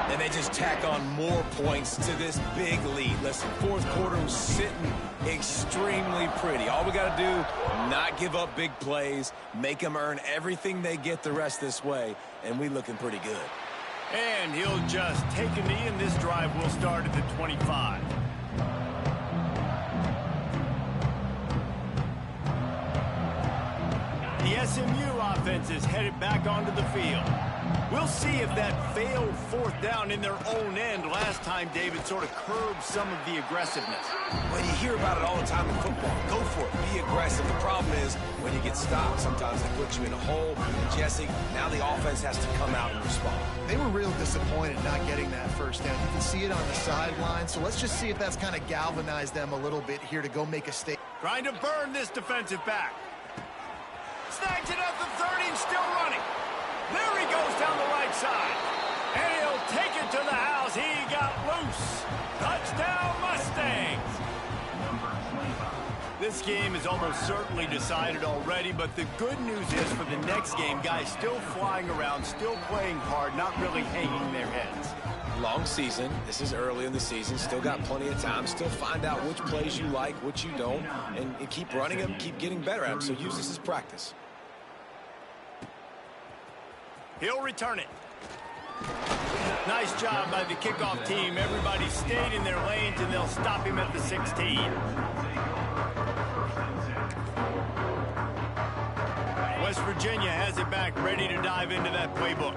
And they just tack on more points to this big lead. Listen, fourth quarter was sitting extremely pretty. All we got to do, not give up big plays, make them earn everything they get the rest this way, and we looking pretty good. And he'll just take a knee, and this drive will start at the 25. The SMU offense is headed back onto the field. We'll see if that failed 4th down in their own end last time, David, sort of curbed some of the aggressiveness. Well, you hear about it all the time in football. Go for it. Be aggressive. The problem is when you get stopped, sometimes they put you in a hole. And Jesse, now the offense has to come out and respond. They were real disappointed not getting that first down. You can see it on the sideline. So let's just see if that's kind of galvanized them a little bit here to go make a statement. Trying to burn this defensive back. Snags it at the 30 and still running. There he goes down the right side. And he'll take it to the house. He got loose. Touchdown, Mustangs. This game is almost certainly decided already, but the good news is for the next game, guys still flying around, still playing hard, not really hanging their heads. Long season. This is early in the season. Still got plenty of time. Still find out which plays you like, which you don't, and keep running them, keep getting better at them. So use this as practice. He'll return it. Nice job by the kickoff team. Everybody stayed in their lanes, and they'll stop him at the 16. West Virginia has it back, ready to dive into that playbook.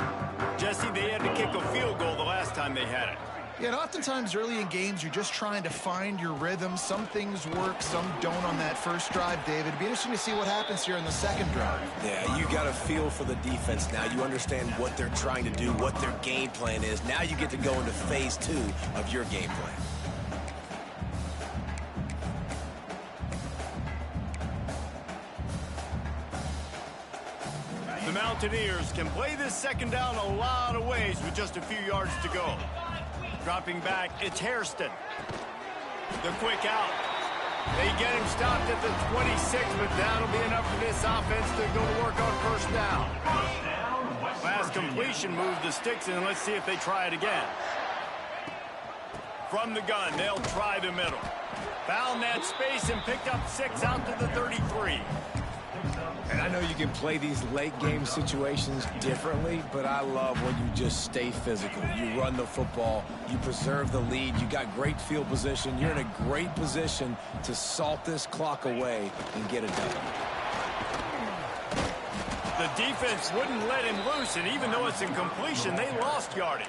Jesse, they had to kick a field goal the last time they had it. Yeah, and oftentimes early in games, you're just trying to find your rhythm. Some things work, some don't on that first drive, David. It'd be interesting to see what happens here in the second drive. Yeah, you got a feel for the defense now. You understand what they're trying to do, what their game plan is. Now you get to go into phase 2 of your game plan. The Mountaineers can play this second down a lot of ways with just a few yards to go. Dropping back, it's Hairston. The quick out. They get him stopped at the 26, but that'll be enough for this offense to go to work on first down. Last completion moved the sticks in. Let's see if they try it again. From the gun, they'll try the middle. Found that space and picked up 6 out to the 33. And I know you can play these late game situations differently, but I love when you just stay physical. You run the football, you preserve the lead, you got great field position, you're in a great position to salt this clock away and get it done. The The defense wouldn't let him loose, and even though it's incompletion, they lost yardage.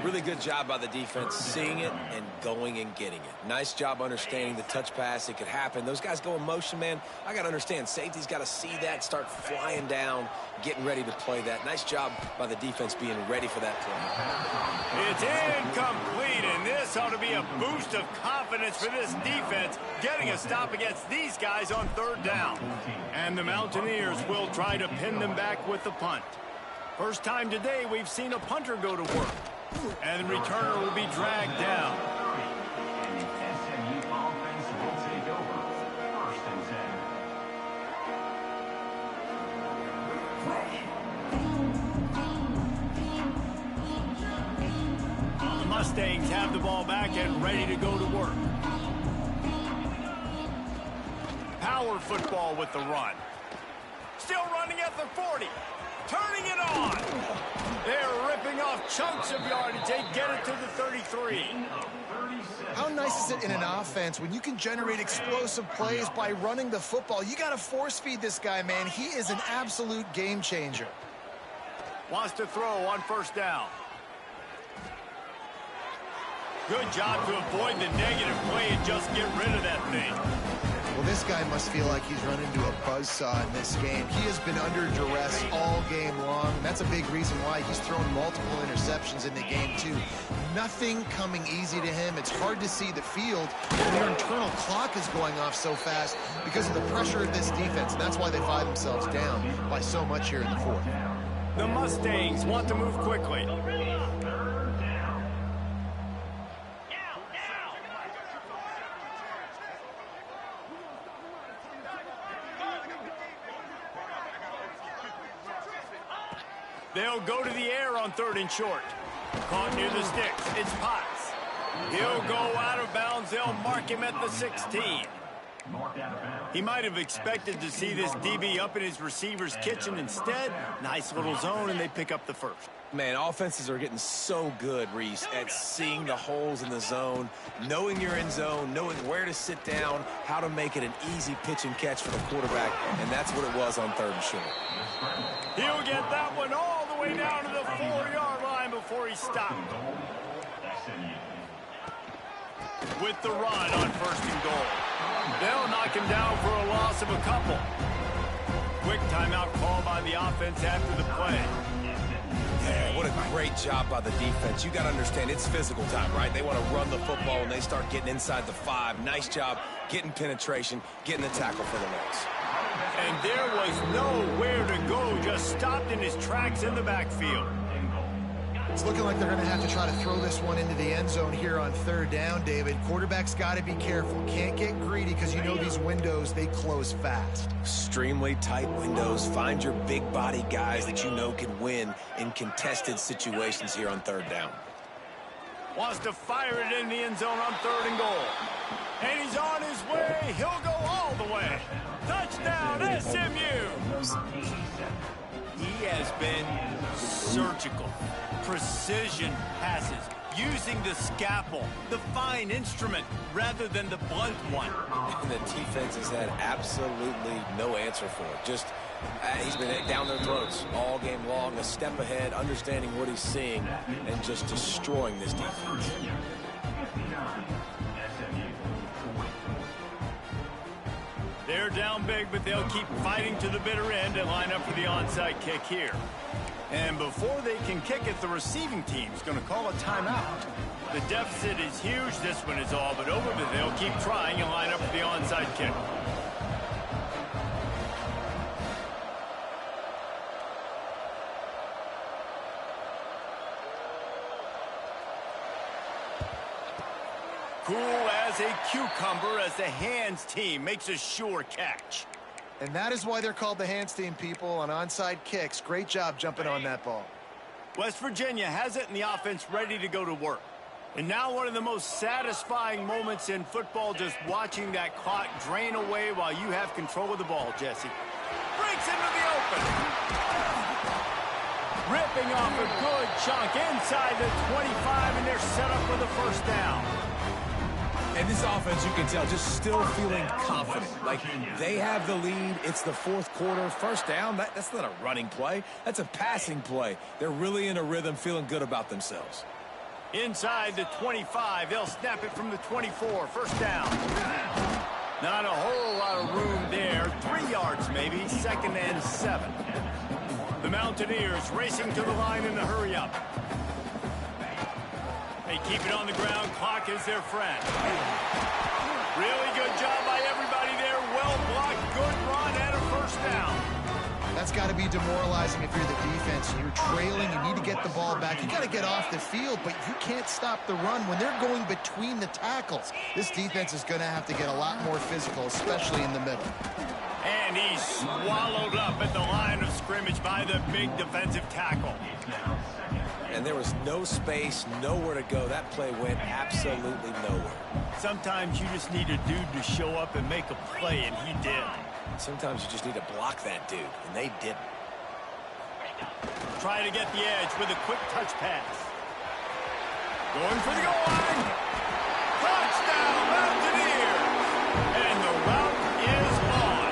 Really good job by the defense, seeing it and going and getting it. Nice job understanding the touch pass. It could happen. Those guys go in motion, man. I got to understand, safety's got to see that, start flying down, getting ready to play that. Nice job by the defense being ready for that play. It's incomplete, and this ought to be a boost of confidence for this defense, getting a stop against these guys on third down. And the Mountaineers will try to pin them back with the punt. First time today we've seen a punter go to work. And the returner will be dragged down. And the SMU offense will take over. 1st and 10. The Mustangs have the ball back and ready to go to work. Power football with the run. Still running at the 40. Turning it on. They're ripping off chunks of yardage. They get it to the 33. How nice is it in an offense when you can generate explosive plays by running the football? You got to force feed this guy, man. He is an absolute game changer. Wants to throw on first down. Good job to avoid the negative play and just get rid of that thing. Well, this guy must feel like he's run into a buzzsaw in this game. He has been under duress all game long. That's a big reason why he's thrown multiple interceptions in the game, too. Nothing coming easy to him. It's hard to see the field when your internal clock is going off so fast because of the pressure of this defense. And that's why they find themselves down by so much here in the fourth. The Mustangs want to move quickly. They'll go to the air on 3rd and short. Caught near the sticks. It's Potts. He'll go out of bounds. They'll mark him at the 16. He might have expected to see this DB up in his receiver's kitchen. Instead, nice little zone, and they pick up the first. Man, offenses are getting so good, Reese, at seeing the holes in the zone, knowing you're in zone, knowing where to sit down, how to make it an easy pitch and catch for the quarterback, and that's what it was on 3rd and short. He'll get that one all the way down to the 4-yard line before he stopped. With the run on 1st and goal. They'll knock him down for a loss of a couple. Quick timeout call by the offense after the play. Yeah, what a great job by the defense. You got to understand, it's physical time, right? They want to run the football and they start getting inside the 5. Nice job getting penetration, getting the tackle for the loss. And there was nowhere to go, just stopped in his tracks in the backfield. It's looking like they're going to have to try to throw this one into the end zone here on 3rd down, David. Quarterback's got to be careful. Can't get greedy because you know these windows, they close fast. Extremely tight windows. Find your big body guys that you know can win in contested situations here on 3rd down. Wants to fire it in the end zone on 3rd and goal. And he's on his way. He'll go all the way. Touchdown, SMU! He has been surgical. Precision passes, using the scalpel, the fine instrument, rather than the blunt one. And the defense has had absolutely no answer for it. Just, he's been down their throats all game long, a step ahead, understanding what he's seeing, and just destroying this defense. They're down big, but they'll keep fighting to the bitter end and line up for the onside kick here. And before they can kick it, the receiving team's going to call a timeout. The deficit is huge. This one is all but over, but they'll keep trying and line up for the onside kick. Cool as a cucumber as the hands team makes a sure catch. And that is why they're called the hands team, people, on onside kicks. Great job jumping on that ball. West Virginia has it and the offense ready to go to work. And now one of the most satisfying moments in football, just watching that clock drain away while you have control of the ball, Jesse. Breaks into the open. Ripping off a good chunk inside the 25, and they're set up for the first down. And this offense, you can tell, just still feeling confident. Like, they have the lead. It's the fourth quarter. First down, that's not a running play. That's a passing play. They're really in a rhythm, feeling good about themselves. Inside the 25, they'll snap it from the 24. First down. Not a whole lot of room there. 3 yards maybe. 2nd and 7. The Mountaineers racing to the line in the hurry-up. They keep it on the ground. Clock is their friend. Really good job by everybody there. Well blocked. Good run and a first down. That's got to be demoralizing if you're the defense. You're trailing. You need to get the ball back. You got to get off the field, but you can't stop the run when they're going between the tackles. This defense is going to have to get a lot more physical, especially in the middle. And he's swallowed up at the line of scrimmage by the big defensive tackle. And there was no space, nowhere to go. That play went absolutely nowhere. Sometimes you just need a dude to show up and make a play, and he did. Sometimes you just need to block that dude, and they didn't. Try to get the edge with a quick touch pass. Going for the goal line. Touchdown, Mountaineers! And the route is on.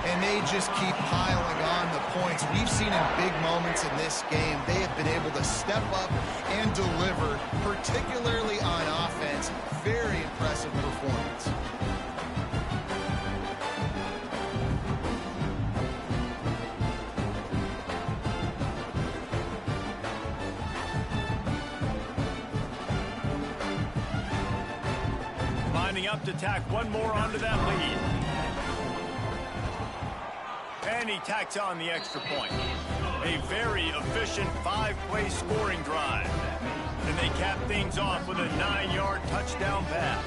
And they just keep piling on the points. We've seen in big moments in this game, they have been able to step up and deliver, particularly on offense. Very impressive performance. Lining up to tack one more onto that lead. And he tacks on the extra point. A very efficient 5-play scoring drive. And they cap things off with a 9-yard touchdown pass.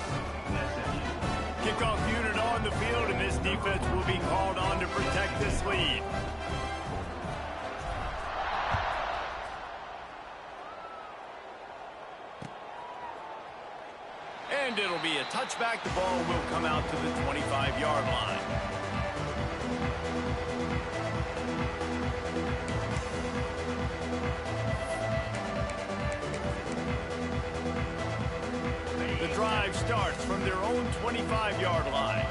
Kickoff unit on the field, and this defense will be called on to protect this lead. And it'll be a touchback. The ball will come out to the 25-yard line. The drive starts from their own 25-yard line.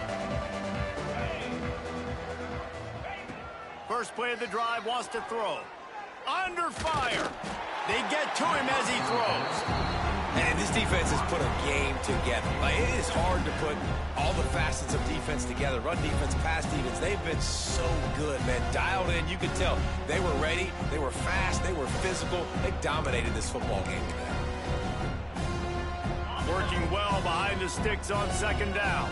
First play of the drive, wants to throw. Under fire. They get to him as he throws. And this defense has put a game together. Like, it is hard to put all the facets of defense together. Run defense, pass defense. They've been so good, man. Dialed in. You could tell they were ready. They were fast. They were physical. They dominated this football game today. Working well behind the sticks on 2nd down.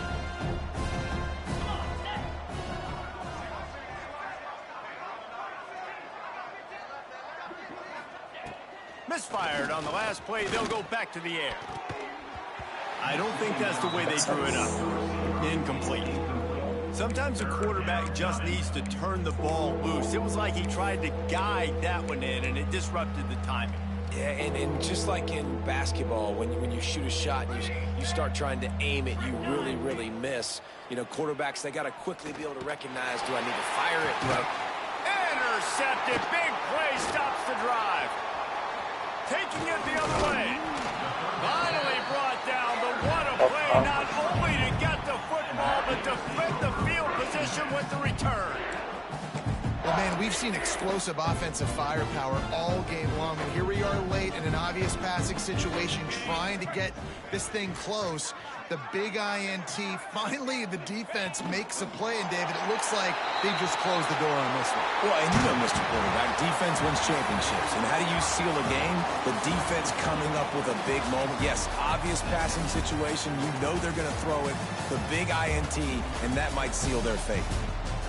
Misfired on the last play. They'll go back to the air. I don't think that's the way they drew it up. Incomplete. Sometimes a quarterback just needs to turn the ball loose. It was like he tried to guide that one in, and it disrupted the timing. Yeah, and just like in basketball, when you shoot a shot and you start trying to aim it, you really miss. You know, quarterbacks, they got to quickly be able to recognize, do I need to fire it? Intercepted. Big play stops the drive. Taking it the other way. Finally brought down, but what a play, not only to get the football, but to flip the field position with the return. Well, man, we've seen explosive offensive firepower all game long, and here we are late in an obvious passing situation trying to get this thing close. The big INT, finally the defense makes a play, and David, it looks like they just closed the door on this one. Well, and you know, Mr. Quarterback, defense wins championships. And how do you seal a game? The defense coming up with a big moment. Yes, obvious passing situation. You know they're going to throw it. The big INT, and that might seal their fate.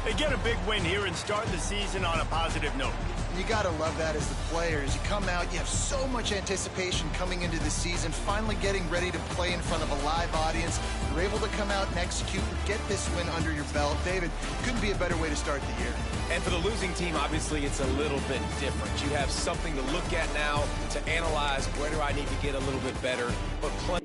They get a big win here and start the season on a positive note. You got to love that as the players. You come out, you have so much anticipation coming into the season, finally getting ready to play in front of a live audience. You're able to come out and execute and get this win under your belt. David, couldn't be a better way to start the year. And for the losing team, obviously, it's a little bit different. You have something to look at now, to analyze, where do I need to get a little bit better, but play.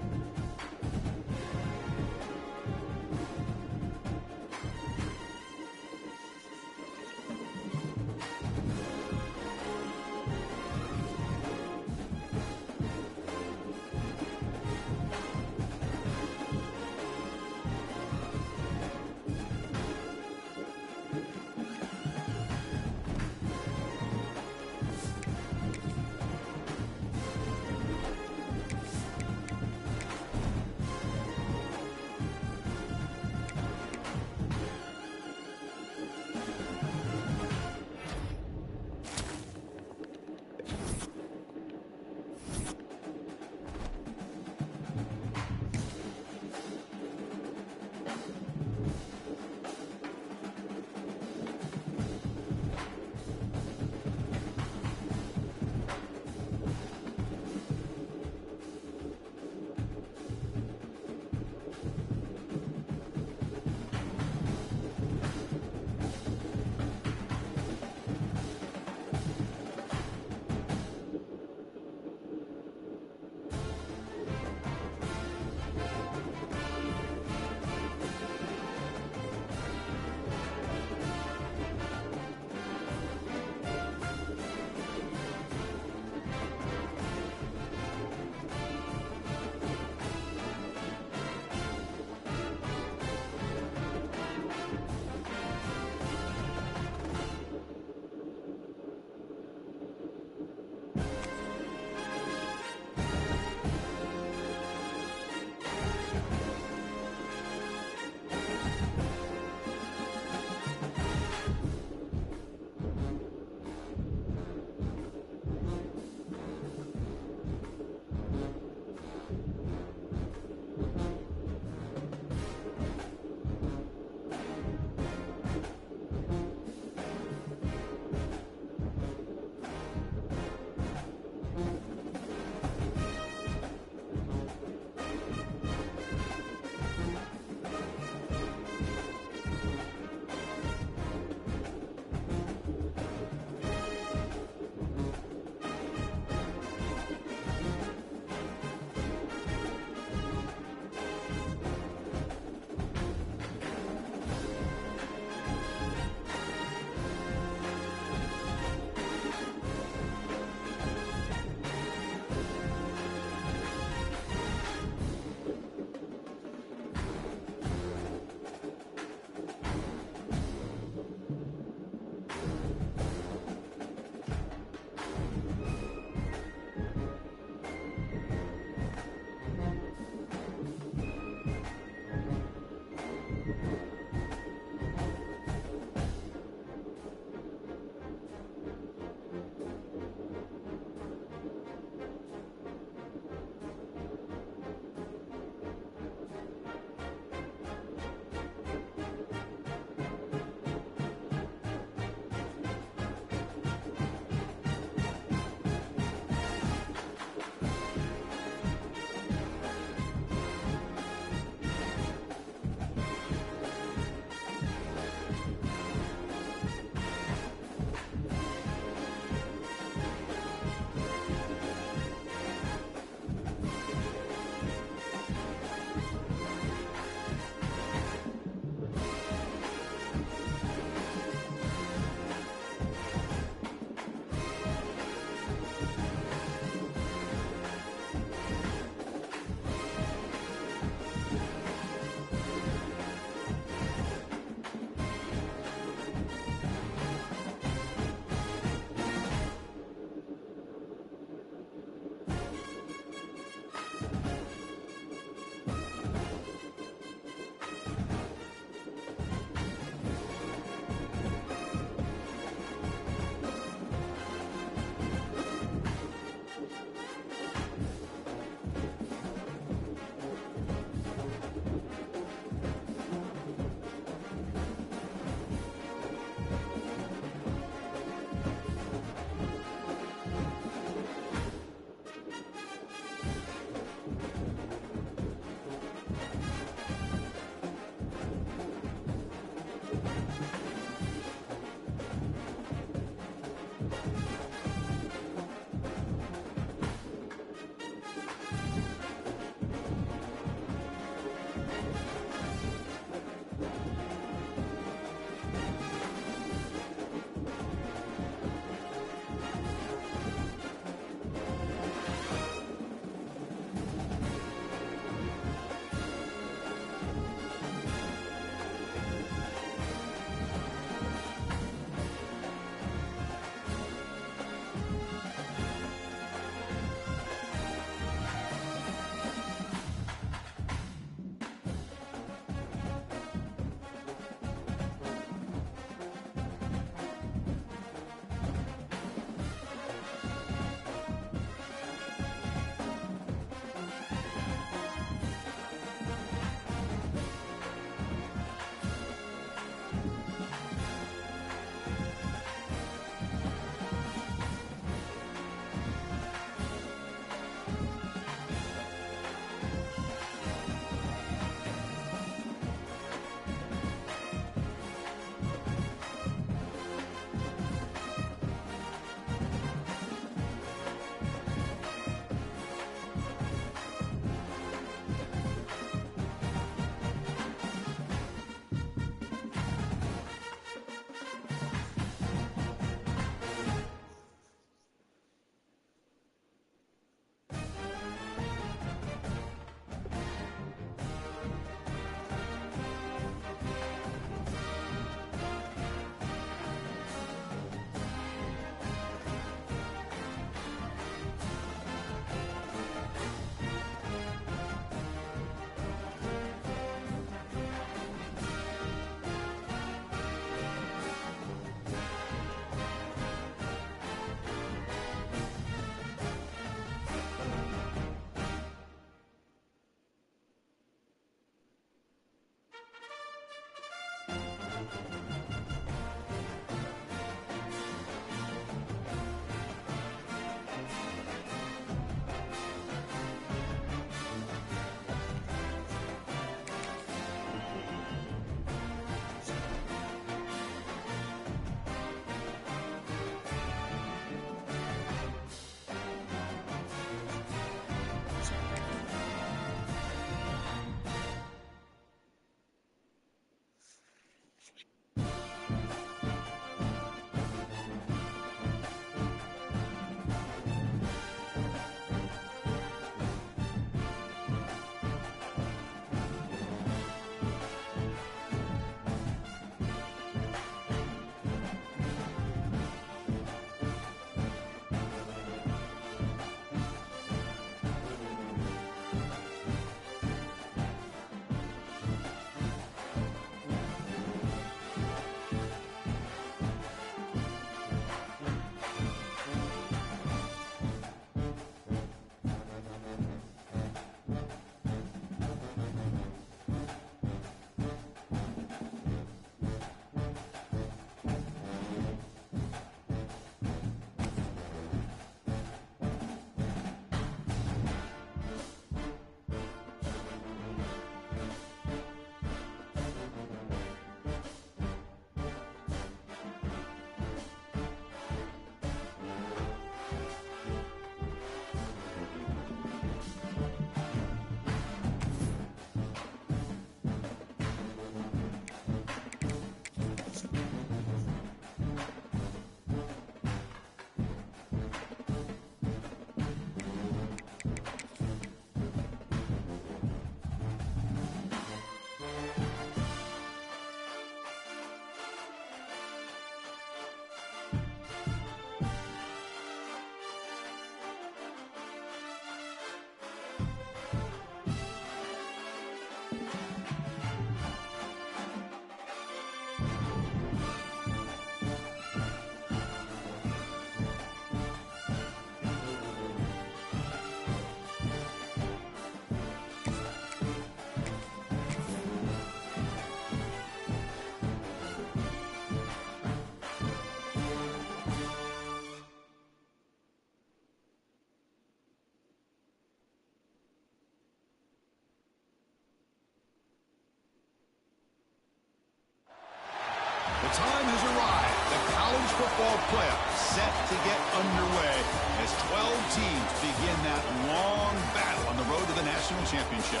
time has arrived. The college football playoffs set to get underway as 12 teams begin that long battle on the road to the national championship.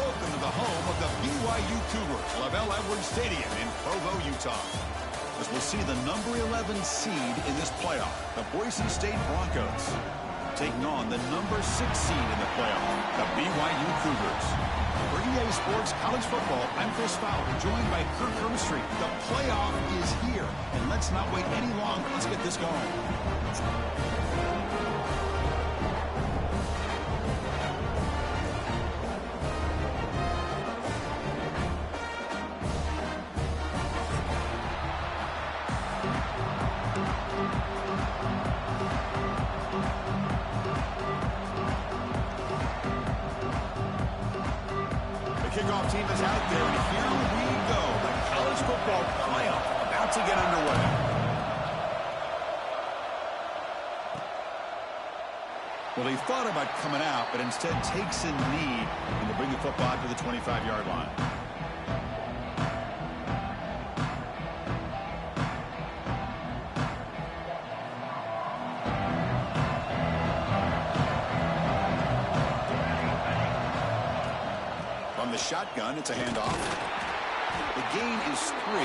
Welcome to the home of the BYU Cougars, Lavelle Edwards Stadium in Provo, Utah. As we'll see the number 11 seed in this playoff, the Boise State Broncos, taking on the number 6 seed in the playoff, the BYU Cougars. For EA Sports College Football, I'm Chris Fowler, joined by Kirk Hermstreet. The playoff is here, and let's not wait any longer. Let's get this going. Kickoff team is out there, and here we go. The college football playoff about to get underway. Well, he thought about coming out, but instead takes a knee and to bring the football to the 25-yard line. From the shotgun, it's a handoff. The gain is 3.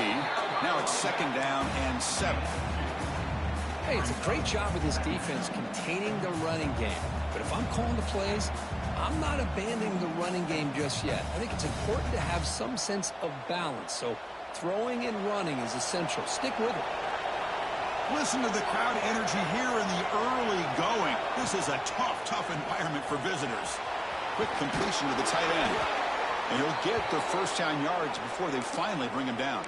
Now it's 2nd down and 7. Hey, it's a great job of this defense containing the running game. But if I'm calling the plays, I'm not abandoning the running game just yet. I think it's important to have some sense of balance. So throwing and running is essential. Stick with it. Listen to the crowd energy here in the early going. This is a tough environment for visitors. Quick completion to the tight end. And he'll get the first down yards before they finally bring him down.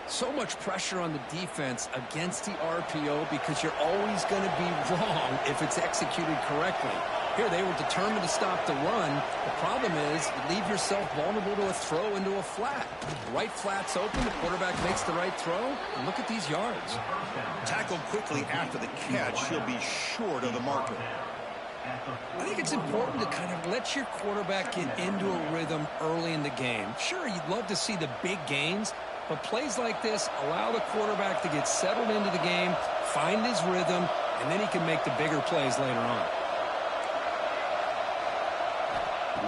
So much pressure on the defense against the RPO because you're always going to be wrong if it's executed correctly. Here, they were determined to stop the run. The problem is you leave yourself vulnerable to a throw into a flat. The right flat's open, the quarterback makes the right throw, and look at these yards. Tackled quickly after the catch, he'll be short of the marker. I think it's important to kind of let your quarterback get into a rhythm early in the game. Sure, you'd love to see the big gains, but plays like this allow the quarterback to get settled into the game, find his rhythm, and then he can make the bigger plays later on.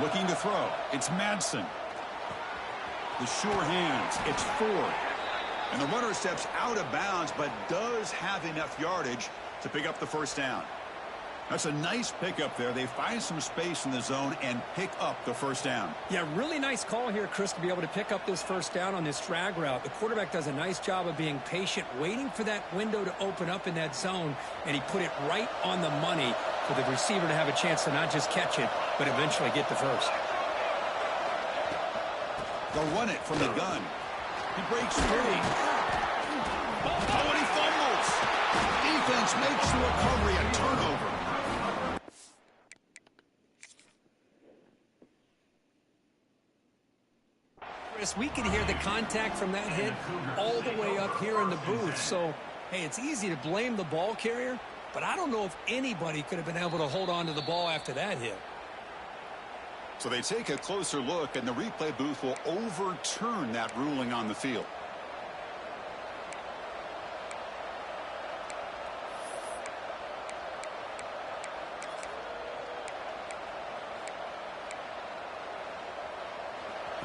Looking to throw. It's Madsen. The sure hands. It's Ford. And the runner steps out of bounds, but does have enough yardage to pick up the first down. That's a nice pickup there. They find some space in the zone and pick up the first down. Yeah, really nice call here, Chris, to be able to pick up this first down on this drag route. The quarterback does a nice job of being patient, waiting for that window to open up in that zone, and he put it right on the money for the receiver to have a chance to not just catch it, but eventually get the first. They'll run it from the gun. He breaks free. Oh, and he fumbles. Defense makes the recovery a turnover. Chris, we can hear the contact from that hit all the way up here in the booth. So, hey, it's easy to blame the ball carrier, but I don't know if anybody could have been able to hold on to the ball after that hit. So they take a closer look, and the replay booth will overturn that ruling on the field.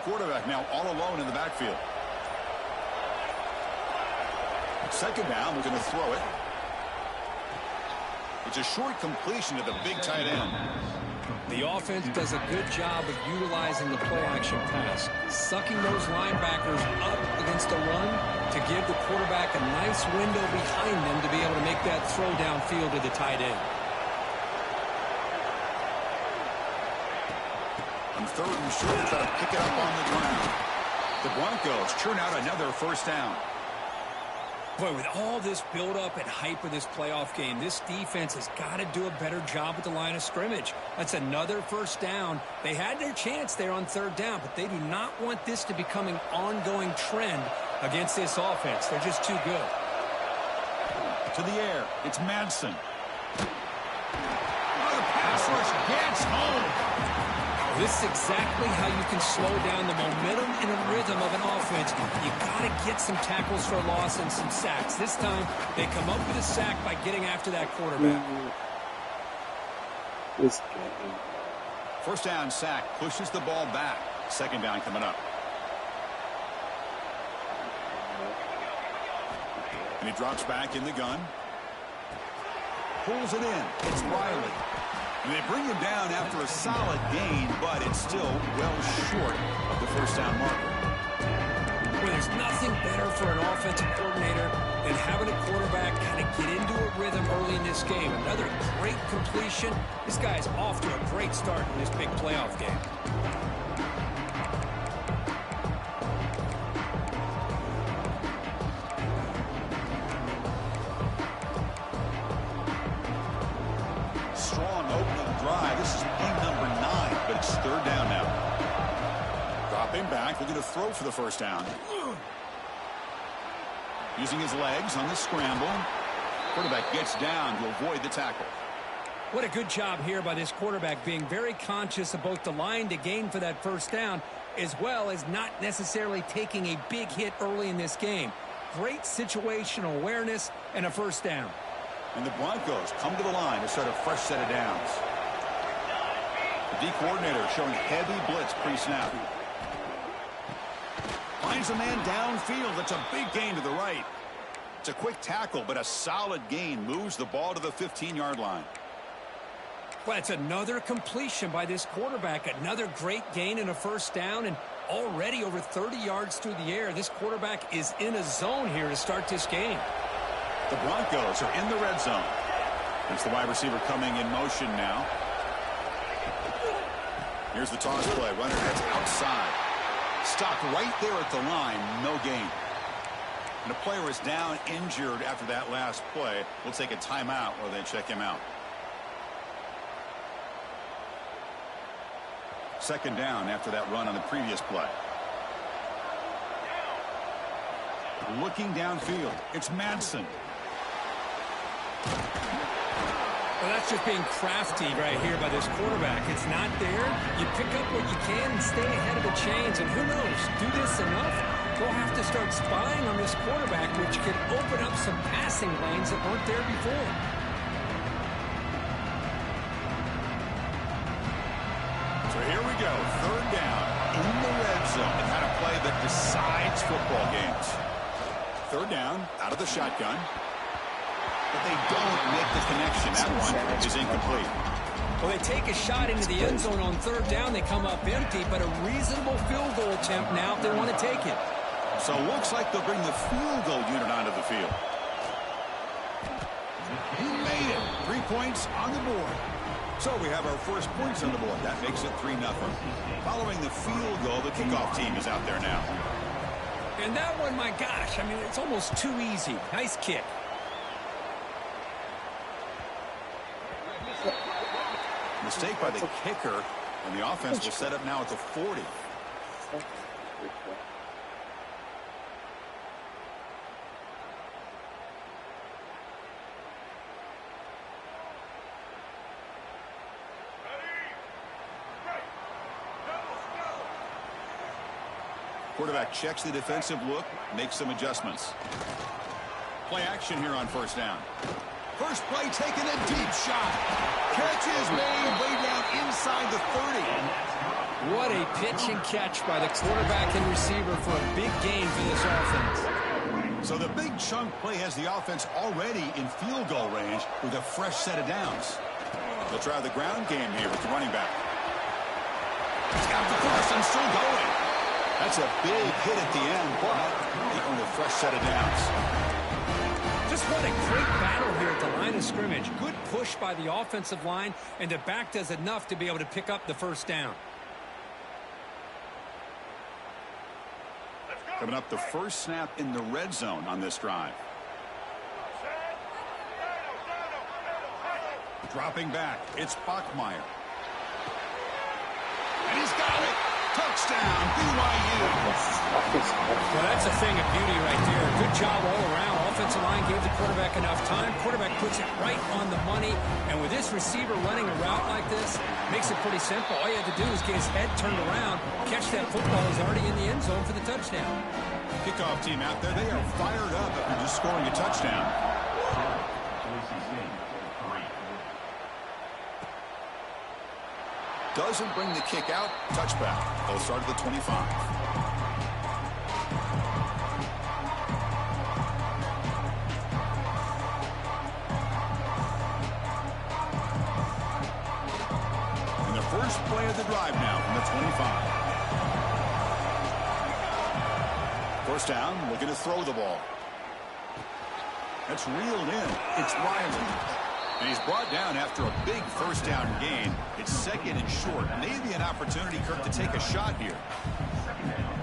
Quarterback now all alone in the backfield. 2nd down, we're going to throw it. It's a short completion to the big tight end. The offense does a good job of utilizing the play-action pass, sucking those linebackers up against the run to give the quarterback a nice window behind them to be able to make that throw downfield to the tight end. On 3rd and short, try to pick it up on the ground. The Broncos churn out another first down. Boy, with all this build-up and hype of this playoff game, this defense has got to do a better job at the line of scrimmage. That's another first down. They had their chance there on 3rd down, but they do not want this to become an ongoing trend against this offense. They're just too good. To the air, it's Madsen. Oh, the pass rush gets home. This is exactly how you can slow down the momentum and the rhythm of an offense. You got to get some tackles for a loss and some sacks. This time, they come up with a sack by getting after that quarterback. First down sack pushes the ball back. Second down coming up. And he drops back in the gun. Pulls it in. It's Riley. And they bring him down after a solid gain, but it's still well short of the first down marker. Well, there's nothing better for an offensive coordinator than having a quarterback kind of get into a rhythm early in this game. Another great completion. This guy's off to a great start in this big playoff game. Strong opening drive. This is play number 9, but it's third down now. Dropping back, looking to throw for the first down. Using his legs on the scramble. Quarterback gets down to avoid the tackle. What a good job here by this quarterback, being very conscious of both the line to gain for that first down, as well as not necessarily taking a big hit early in this game. Great situational awareness and a first down. And the Broncos come to the line to start a fresh set of downs. The D coordinator showing heavy blitz pre-snap. Finds a man downfield. That's a big gain to the right. It's a quick tackle, but a solid gain moves the ball to the 15-yard line. Well, it's another completion by this quarterback. Another great gain and a first down, and already over 30 yards through the air. This quarterback is in a zone here to start this game. The Broncos are in the red zone. It's the wide receiver coming in motion now. Here's the toss play. Runner heads outside. Stopped right there at the line. No gain. And a player is down injured after that last play. We'll take a timeout while they check him out. Second down after that run on the previous play. Looking downfield. It's Madsen. Well, that's just being crafty right here by this quarterback. It's not there. You pick up what you can and stay ahead of the chains. And who knows, do this enough, they'll have to start spying on this quarterback, which could open up some passing lanes that weren't there before. So here we go. Third down in the red zone. And how to play that decides football games. Third down out of the shotgun. But they don't make the connection. That one is incomplete. Well, they take a shot into the end zone on third down. They come up empty, but a reasonable field goal attempt now if they want to take it. So it looks like they'll bring the field goal unit onto the field. He made it. 3 points on the board. So we have our first points on the board. That makes it 3-0. Following the field goal, the kickoff team is out there now. And that one, my gosh, I mean, it's almost too easy. Nice kick. Mistake by the kicker, and the offense will set up now at the 40. Quarterback checks the defensive look, makes some adjustments. Play action here on first down. First play taken, a deep shot. Catch is made way down inside the 30. What a pitch and catch by the quarterback and receiver for a big gain for this offense. So the big chunk play has the offense already in field goal range with a fresh set of downs. They'll try the ground game here with the running back. He's got the cross and still going. That's a big hit at the end, but they earn a fresh set of downs. Just what a great battle here at the line of scrimmage. Good push by the offensive line, and the back does enough to be able to pick up the first down. Coming up, the first snap in the red zone on this drive. Dropping back, it's Bachmeier. And he's got it. Touchdown, BYU. Well, that's a thing of beauty right there. Good job all around. Offensive line gave the quarterback enough time. Quarterback puts it right on the money. And with this receiver running a route like this, makes it pretty simple. All you have to do is get his head turned around, catch that football. He's already in the end zone for the touchdown. Kickoff team out there, they are fired up after just scoring a touchdown. Doesn't bring the kick out. Touchback. They'll start at the 25. First play of the drive now from the 25. First down, looking to throw the ball. That's reeled in. It's Riley. And he's brought down after a big first down gain. It's second and short. Maybe an opportunity, Kirk, to take a shot here.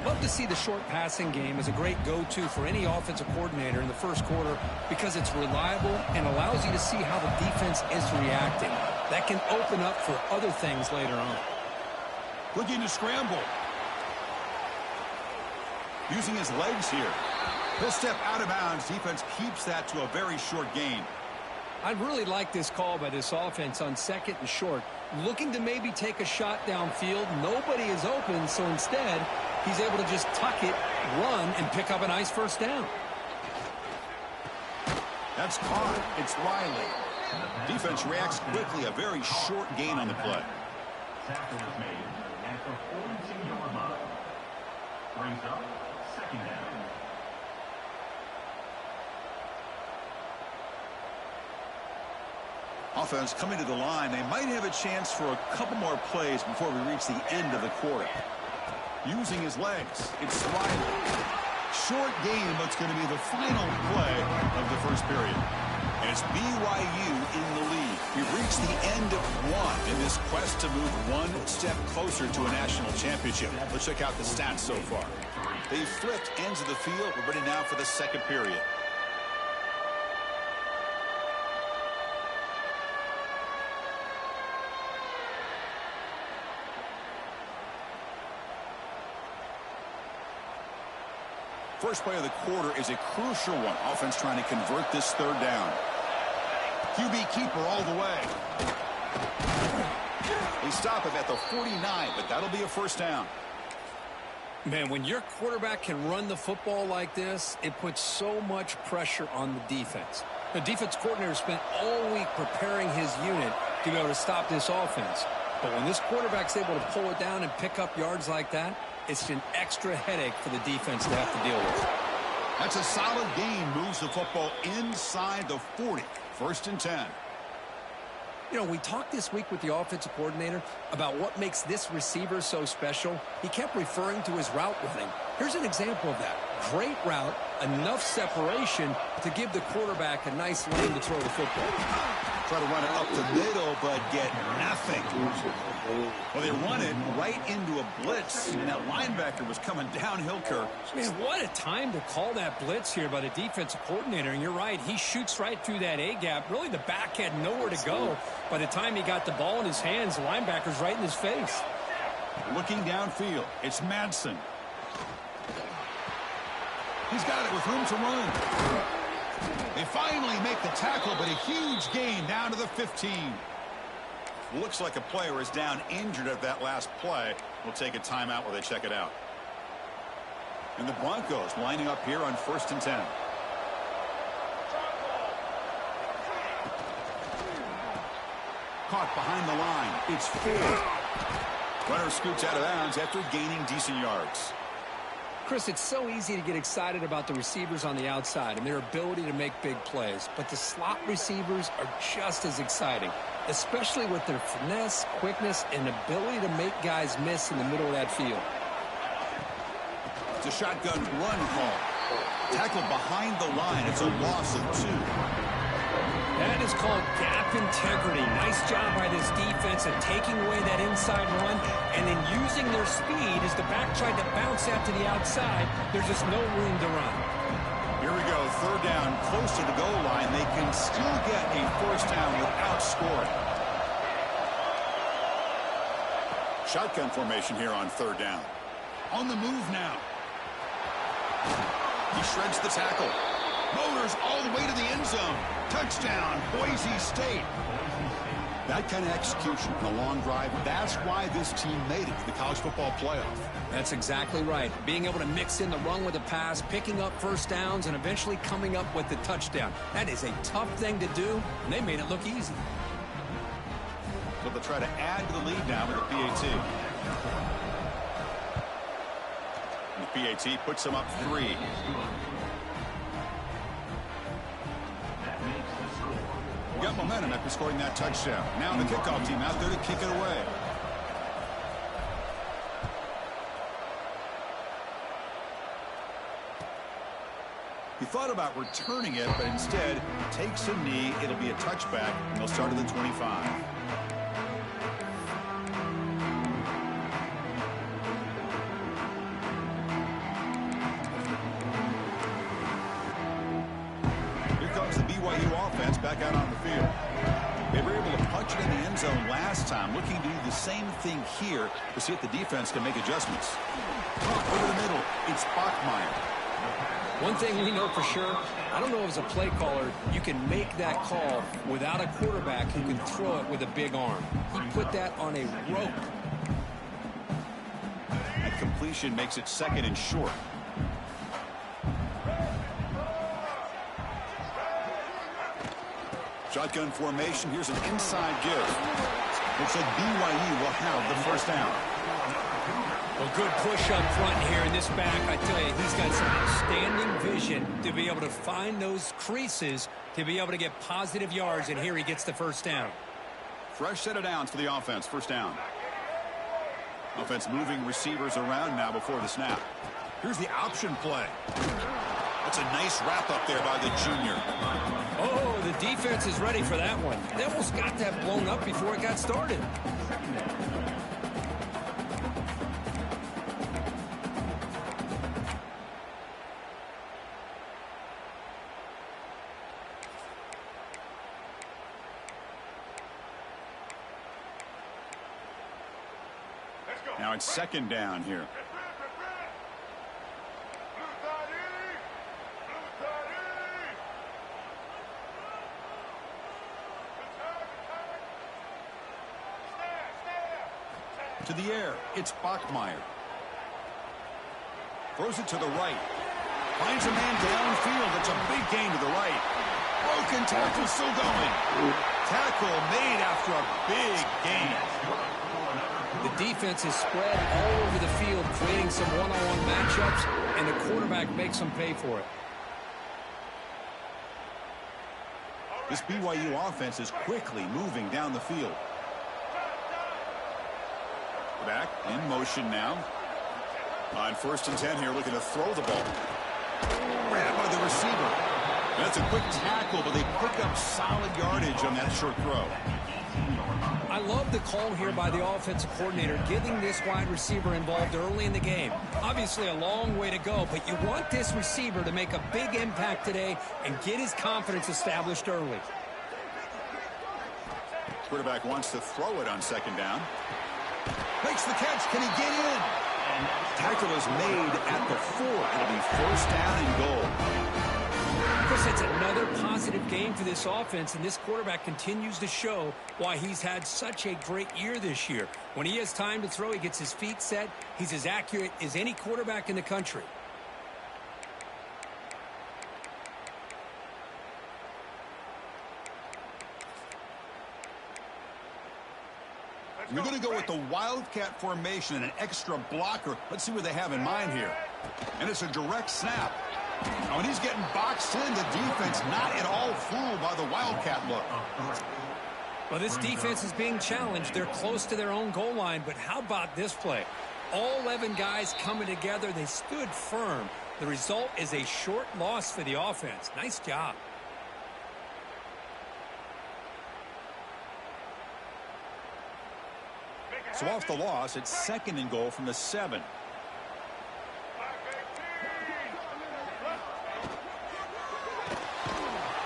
Love to see the short passing game as a great go-to for any offensive coordinator in the first quarter because it's reliable and allows you to see how the defense is reacting. That can open up for other things later on. Looking to scramble. Using his legs here. He'll step out of bounds. Defense keeps that to a very short gain. I really like this call by this offense on second and short. Looking to maybe take a shot downfield. Nobody is open, so instead, he's able to just tuck it, run, and pick up a nice first down. That's caught. It's Riley. Defense reacts quickly. A very short gain on the play. Tackle is made at the 42-yard line. Brings up second down. Offense coming to the line. They might have a chance for a couple more plays before we reach the end of the quarter. Using his legs. It's Riley. Short game, but it's going to be the final play of the first period. And it's BYU in the lead. We've reached the end of one in this quest to move one step closer to a national championship. Let's check out the stats so far. They've flipped ends of the field. We're ready now for the second period. First play of the quarter is a crucial one. Offense trying to convert this third down. QB keeper all the way. They stop him at the 49, but that'll be a first down. Man, when your quarterback can run the football like this, it puts so much pressure on the defense. The defense coordinator spent all week preparing his unit to be able to stop this offense. But when this quarterback's able to pull it down and pick up yards like that, it's an extra headache for the defense to have to deal with. That's a solid gain. Moves the football inside the 40. First and 10. You know, we talked this week with the offensive coordinator about what makes this receiver so special. He kept referring to his route running. Here's an example of that. Great route, enough separation to give the quarterback a nice lane to throw the football. Try to run it up the middle, but get nothing. Well, they run it right into a blitz, and that linebacker was coming downhill, Kirk. Man, what a time to call that blitz here by the defensive coordinator. And you're right, he shoots right through that A-gap. Really, the back had nowhere to go. By the time he got the ball in his hands, the linebacker's right in his face. Looking downfield, it's Madsen. He's got it with room to run. They finally make the tackle, but a huge gain down to the 15. Looks like a player is down injured at that last play. We'll take a timeout while they check it out. And the Broncos lining up here on first and 10. Caught behind the line. It's Ford. Runner scoots out of bounds after gaining decent yards. Chris, it's so easy to get excited about the receivers on the outside and their ability to make big plays. But the slot receivers are just as exciting, especially with their finesse, quickness, and ability to make guys miss in the middle of that field. It's a shotgun run call. Tackled behind the line. It's a loss of 2. That is called gap integrity. Nice job by this defense of taking away that inside run and then using their speed as the back tried to bounce out to the outside. There's just no room to run. Here we go. Third down, close to the goal line. They can still get a first down without scoring. Shotgun formation here on third down. On the move now. He shreds the tackle. Motors all the way to the end zone. Touchdown, Boise State. That kind of execution on a long drive, that's why this team made it to the college football playoff. That's exactly right. Being able to mix in the run with the pass, picking up first downs, and eventually coming up with the touchdown. That is a tough thing to do, and they made it look easy. So they'll try to add to the lead now with the PAT. And the PAT puts them up 3. We got momentum after scoring that touchdown. Now the kickoff team out there to kick it away. He thought about returning it, but instead takes a knee. It'll be a touchback, and they'll start at the 25. Offense back out on the field. They were able to punch it in the end zone last time, looking to do the same thing here to see if the defense can make adjustments. Over the middle, it's Bachmeier. One thing we know for sure, I don't know as a play caller, you can make that call without a quarterback who can throw it with a big arm. He put that on a rope. That completion makes it 2nd and short. Shotgun formation. Here's an inside give. Looks like BYU will have the first down. Well, good push up front here in this back. I tell you, he's got some outstanding vision to be able to find those creases to be able to get positive yards, and here he gets the first down. Fresh set of downs for the offense. First down. Offense moving receivers around now before the snap. Here's the option play. That's a nice wrap up there by the junior. Oh, the defense is ready for that one. They almost got that blown up before it got started. Now it's 2nd down here. To the air, it's Bachmeier. Throws it to the right. Finds a man downfield. It's a big gain to the right. Broken tackle, still going. Tackle made after a big gain. The defense is spread all over the field, creating some one-on-one matchups, and the quarterback makes them pay for it. This BYU offense is quickly moving down the field. Back in motion now. On 1st and 10 here, looking to throw the ball. Grabbed by the receiver. That's a quick tackle, but they pick up solid yardage on that short throw. I love the call here by the offensive coordinator, getting this wide receiver involved early in the game. Obviously a long way to go, but you want this receiver to make a big impact today and get his confidence established early. Quarterback wants to throw it on 2nd down. Makes the catch. Can he get in? Tackle is made at the 4. It'll be 1st down and goal. Of course, it's another positive game for this offense, and this quarterback continues to show why he's had such a great year this year. When he has time to throw, he gets his feet set. He's as accurate as any quarterback in the country. We're going to go with the Wildcat formation and an extra blocker. Let's see what they have in mind here. And it's a direct snap. When he's getting boxed in, the defense not at all fooled by the Wildcat look. Well, this defense is being challenged. They're close to their own goal line, but how about this play? All 11 guys coming together. They stood firm. The result is a short loss for the offense. Nice job. So off the loss, it's 2nd and goal from the 7.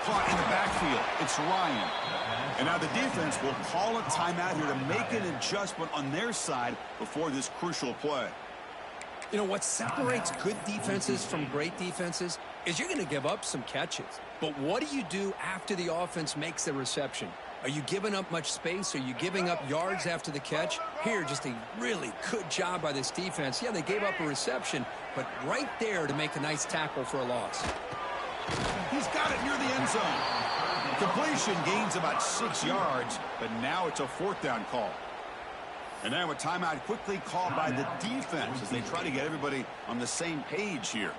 Caught in the backfield. It's Ryan. And now the defense will call a timeout here to make an adjustment on their side before this crucial play. You know, what separates good defenses from great defenses is you're going to give up some catches. But what do you do after the offense makes the reception? Are you giving up much space? Are you giving up yards after the catch? Here, just a really good job by this defense. Yeah, they gave up a reception, but right there to make a nice tackle for a loss. He's got it near the end zone. Completion gains about 6 yards, but now it's a 4th down call. And now a timeout quickly called by the defense as they try to get everybody on the same page here.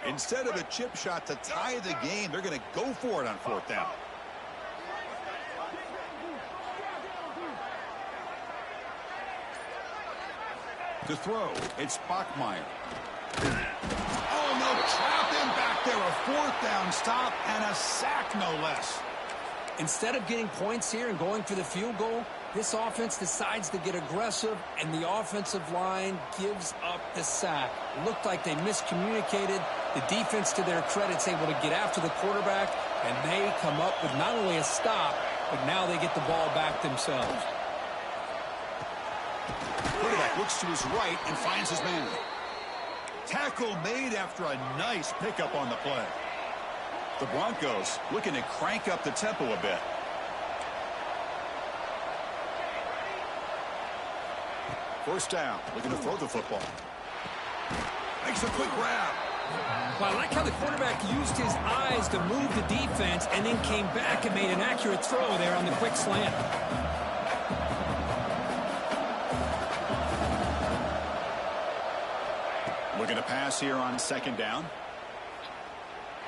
Instead of a chip shot to tie the game, they're going to go for it on 4th down. To throw, it's Bachmeier. Oh, no, trapped him back there. A 4th down stop and a sack, no less. Instead of getting points here and going for the field goal, this offense decides to get aggressive, and the offensive line gives up the sack. It looked like they miscommunicated. The defense, to their credit, is able to get after the quarterback, and they come up with not only a stop, but now they get the ball back themselves. Quarterback looks to his right and finds his man. Tackle made after a nice pickup on the play. The Broncos looking to crank up the tempo a bit. First down, looking to throw the football. Makes a quick grab. Well, I like how the quarterback used his eyes to move the defense and then came back and made an accurate throw there on the quick slant. Looking to pass here on 2nd down.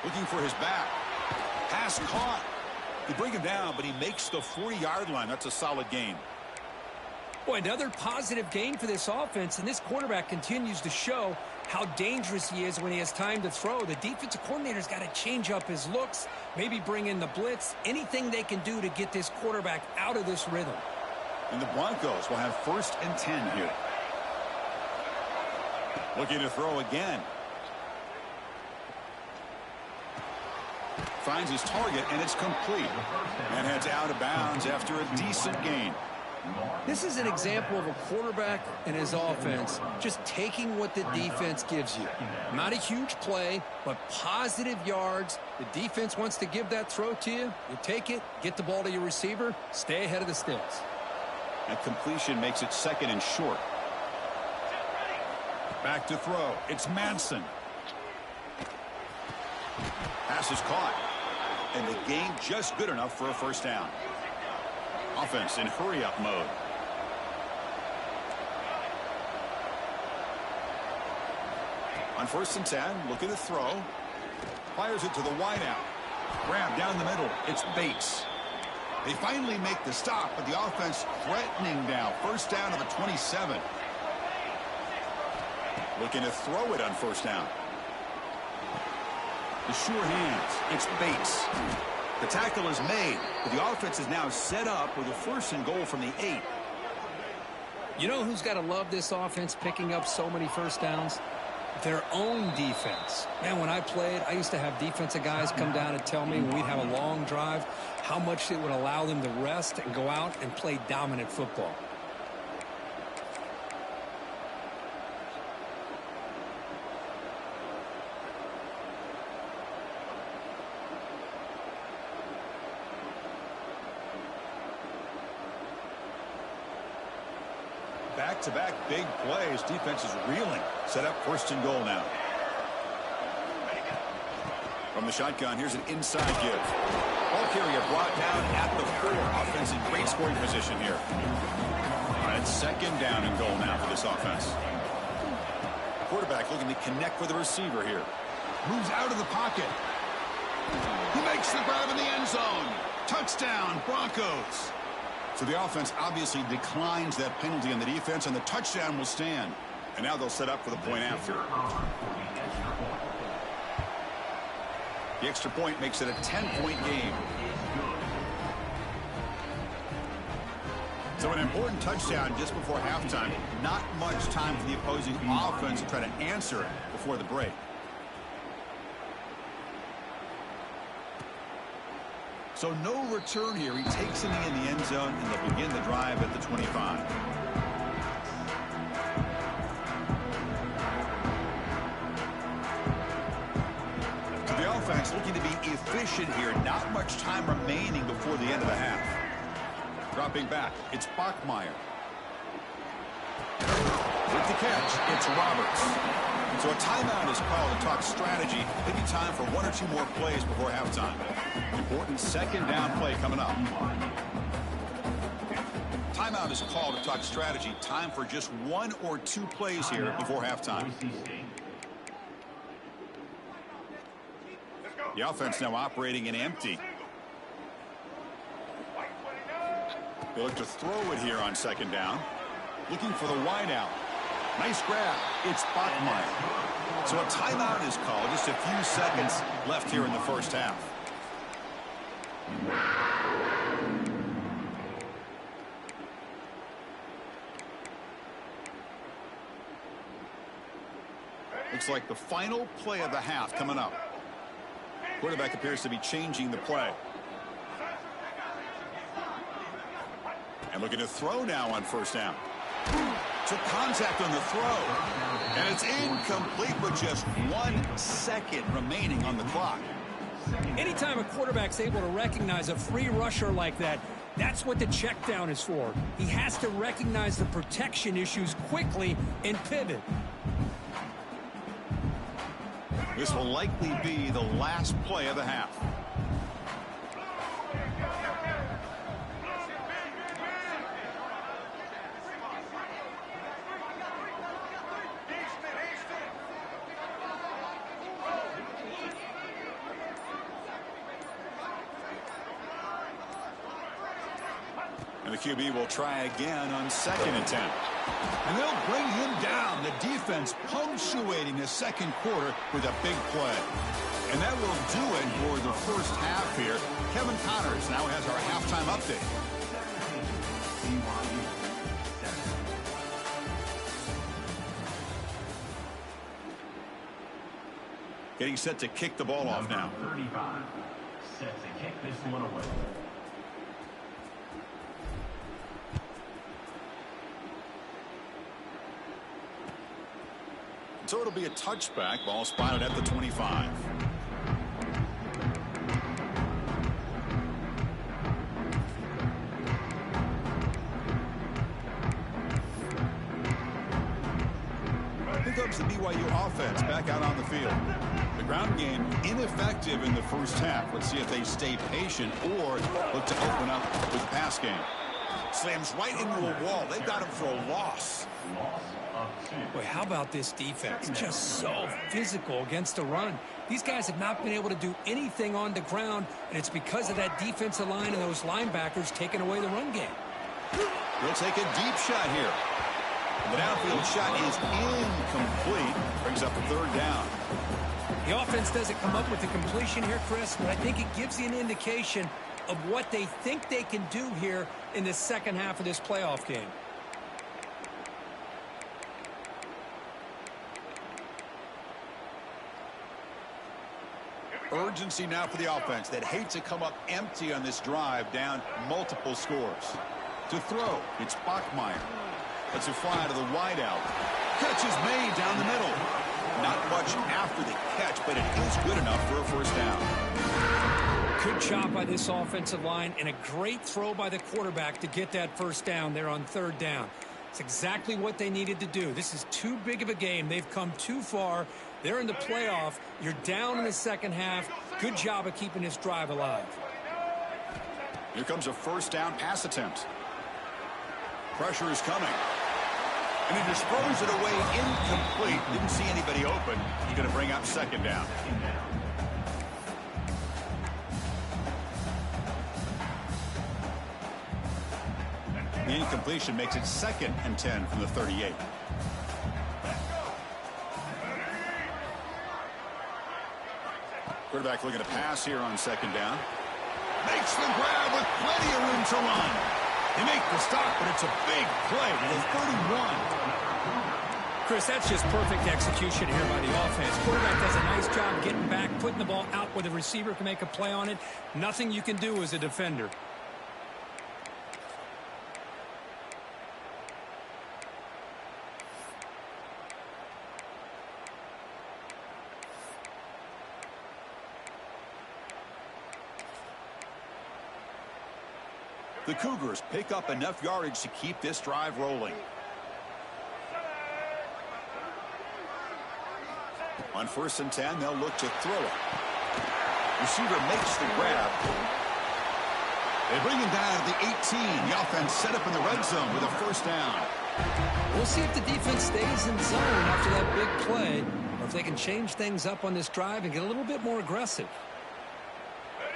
Looking for his back. Pass caught. They bring him down, but he makes the 40-yard line. That's a solid gain. Boy, another positive gain for this offense, and this quarterback continues to show how dangerous he is when he has time to throw. The defensive coordinator's got to change up his looks, maybe bring in the blitz, anything they can do to get this quarterback out of this rhythm. And the Broncos will have 1st and 10 here. Looking to throw again. Finds his target, and it's complete. And heads out of bounds after a decent gain. This is an example of a quarterback and his offense just taking what the defense gives you. Not a huge play, but positive yards. The defense wants to give that throw to you. You take it, get the ball to your receiver, stay ahead of the sticks. That completion makes it 2nd and short. Back to throw. It's Manson. Pass is caught. And the gain just good enough for a 1st down. Offense in hurry-up mode. On 1st and 10, looking to throw. Fires it to the wideout. Grab down the middle. It's Bates. They finally make the stop, but the offense threatening now. 1st down to the 27. Looking to throw it on 1st down. The sure hands. It's Bates. The tackle is made, but the offense is now set up with a 1st and goal from the 8. You know who's got to love this offense picking up so many 1st downs? Their own defense. Man, when I played, I used to have defensive guys come down and tell me when we'd have a long drive how much it would allow them to rest and go out and play dominant football. Back-to-back big plays. Defense is reeling. Set up 1st and goal now. From the shotgun, here's an inside give. Ball carrier brought down at the 4. Offense in great scoring position here. All right, 2nd down and goal now for this offense. Quarterback looking to connect with the receiver here. Moves out of the pocket. He makes the grab in the end zone. Touchdown, Broncos. So the offense obviously declines that penalty on the defense, and the touchdown will stand. And now they'll set up for the point after. The extra point makes it a 10-point game. So an important touchdown just before halftime. Not much time for the opposing offense to try to answer it before the break. So no return here. He takes it in the end zone, and they'll begin the drive at the 25. looking to be efficient here. Not much time remaining before the end of the half. Dropping back, it's Bachmeier. With the catch, it's Roberts. So a timeout is called to talk strategy. Maybe time for one or two more plays before halftime. Important second down play coming up. Timeout is called to talk strategy. Time for just one or two plays here before halftime. The offense now operating in empty. They look to throw it here on second down. Looking for the wide out. Nice grab. It's Bachmeier. So a timeout is called. Just a few seconds left here in the first half. Looks like the final play of the half coming up. Quarterback appears to be changing the play. And looking to throw now on first down. Took contact on the throw. And it's incomplete with just 1 second remaining on the clock. Anytime a quarterback's able to recognize a free rusher like that, that's what the check down is for. He has to recognize the protection issues quickly and pivot. This will likely be the last play of the half. And the QB will try again on 2nd and 10. And they'll bring him down. The defense punctuating the second quarter with a big play. And that will do it for the first half here. Kevin Connors now has our halftime update. Getting set to kick the ball off now. 35. Set to kick this one away. So it'll be a touchback. Ball spotted at the 25. Here comes the BYU offense back out on the field. The ground game ineffective in the first half. Let's see if they stay patient or look to open up with the pass game. Slams right into a wall. They've got him for a loss. Boy, how about this defense? Just so physical against the run. These guys have not been able to do anything on the ground, and it's because of that defensive line and those linebackers taking away the run game. He'll take a deep shot here. The downfield shot is incomplete. Brings up a 3rd down. The offense doesn't come up with the completion here, Chris, but I think it gives you an indication of what they think they can do here in the second half of this playoff game. Urgency now for the offense that hate to come up empty on this drive, down multiple scores. To throw, it's Bachmeier. Lets it fly to the wide out. Catch is made down the middle. Not much after the catch, but it is good enough for a first down. Good job by this offensive line and a great throw by the quarterback to get that first down there on 3rd down. It's exactly what they needed to do. This is too big of a game. They've come too far. They're in the playoff. You're down in the second half. Good job of keeping this drive alive. Here comes a first down pass attempt. Pressure is coming. And he just throws it away incomplete. Didn't see anybody open. He's going to bring up 2nd down. The incompletion makes it 2nd and 10 from the 38. Quarterback looking to pass here on 2nd down. Makes the grab with plenty of room to run. They make the stop, but it's a big play to the 31. Chris, that's just perfect execution here by the offense. Quarterback does a nice job getting back, putting the ball out where the receiver can make a play on it. Nothing you can do as a defender. The Cougars pick up enough yardage to keep this drive rolling. On 1st and 10, they'll look to throw it. Receiver makes the grab. They bring him down to the 18. The offense set up in the red zone with a first down. We'll see if the defense stays in zone after that big play, or if they can change things up on this drive and get a little bit more aggressive.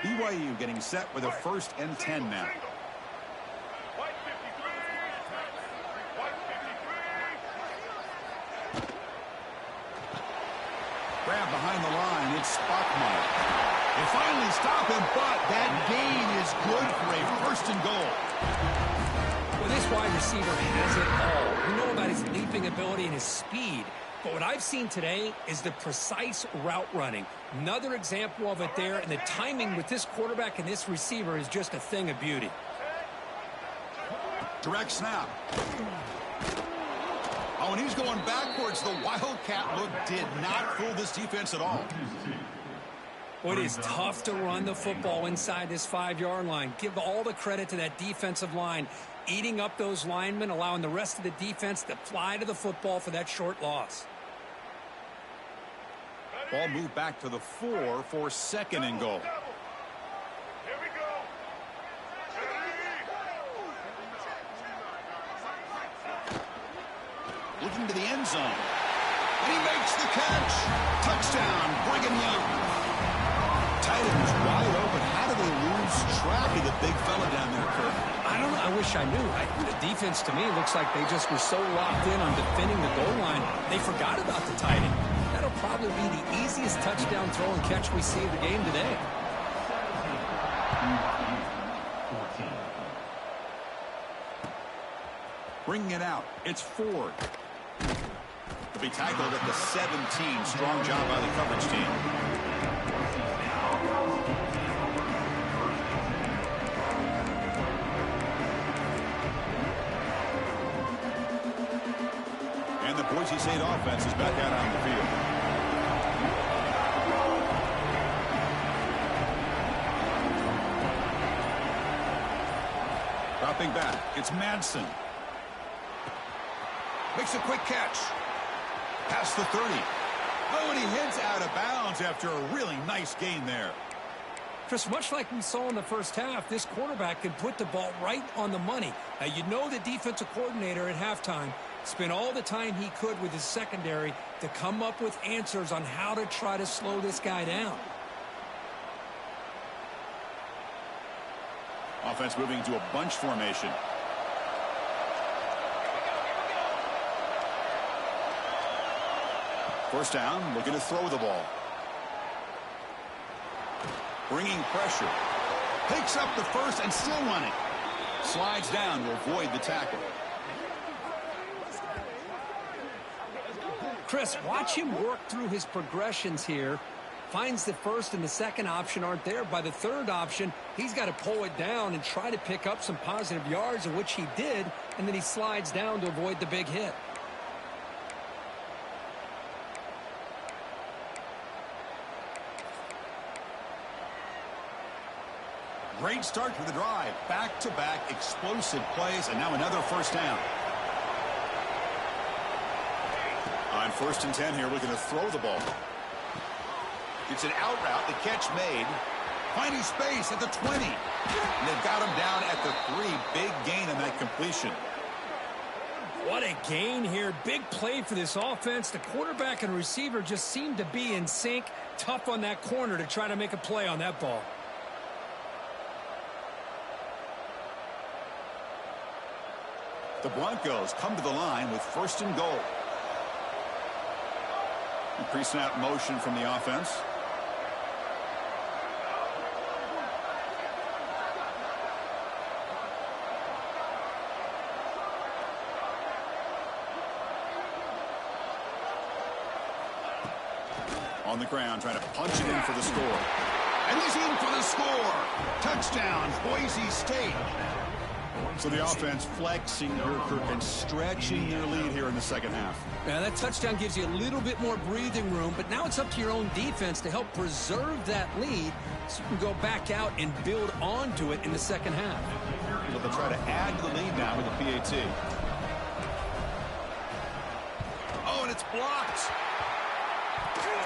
BYU getting set with a 1st and 10 now. Grab behind the line. It's Spockmeyer. They finally stop him, but that gain is good for a 1st and goal. Well, this wide receiver has it all. We know about his leaping ability and his speed, but what I've seen today is the precise route running. Another example of it there, and the timing with this quarterback and this receiver is just a thing of beauty. Direct snap. Oh, and he's going backwards. The Wildcat look did not fool this defense at all. Well, it is tough to run the football inside this 5-yard line. Give all the credit to that defensive line, eating up those linemen, allowing the rest of the defense to fly to the football for that short loss. Ball moved back to the 4 for 2nd and goal. Looking to the end zone. And he makes the catch. Touchdown, Brigham Young. Tight end is wide open. How do they lose track of the big fella down there, Kurt? I don't know. I wish I knew. The defense, to me, looks like they just were so locked in on defending the goal line, they forgot about the tight end. That'll probably be the easiest touchdown throw and catch we see of the game today. Bringing it out. It's Ford. To be tackled at the 17. Strong job by the coverage team. And the Boise State offense is back out on the field. Dropping back. It's Madsen. Makes a quick catch. Past the 30. Oh, and he heads out of bounds after a really nice gain there. Chris, much like we saw in the first half, this quarterback can put the ball right on the money. Now, you know the defensive coordinator at halftime spent all the time he could with his secondary to come up with answers on how to try to slow this guy down. Offense moving into a bunch formation. First down, looking to throw the ball. Bringing pressure. Takes up the first and still running. Slides down to avoid the tackle. Chris, watch him work through his progressions here. Finds the first and the second option aren't there. By the third option, he's got to pull it down and try to pick up some positive yards, of which he did, and then he slides down to avoid the big hit. Great start to the drive. Back-to-back explosive plays, and now another first down. On 1st and 10 here, looking to throw the ball. It's an out route. The catch made. Finding space at the 20. And they've got him down at the 3. Big gain on that completion. What a gain here. Big play for this offense. The quarterback and receiver just seem to be in sync. Tough on that corner to try to make a play on that ball. The Broncos come to the line with 1st and goal. Pre-snap motion from the offense. On the ground, trying to punch it in for the score. And he's in for the score. Touchdown, Boise State. So the offense flexing and stretching their lead here in the second half. Yeah, that touchdown gives you a little bit more breathing room, but now it's up to your own defense to help preserve that lead so you can go back out and build onto it in the second half. So they'll try to add to the lead now with the PAT. Oh, and it's blocked.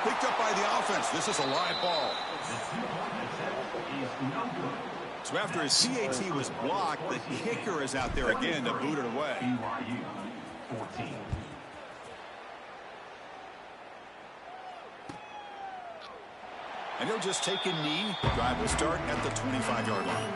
Picked up by the offense. This is a live ball. So after his PAT was blocked, the kicker is out there again to boot it away. BYU 14. And he'll just take a knee. Drive will start at the 25-yard line.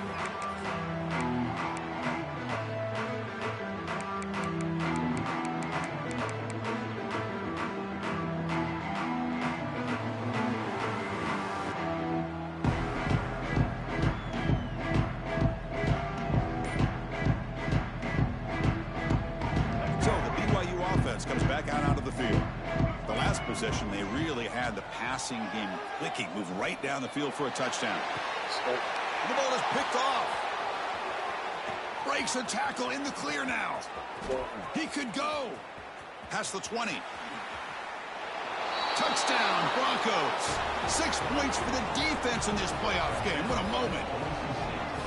So the BYU offense comes back out onto the field. The last possession, they really had the passing game clicking. Move right down the field for a touchdown. The ball is picked off. Breaks a tackle in the clear now. He could go. Past the 20. Touchdown, Broncos. 6 points for the defense in this playoff game. What a moment.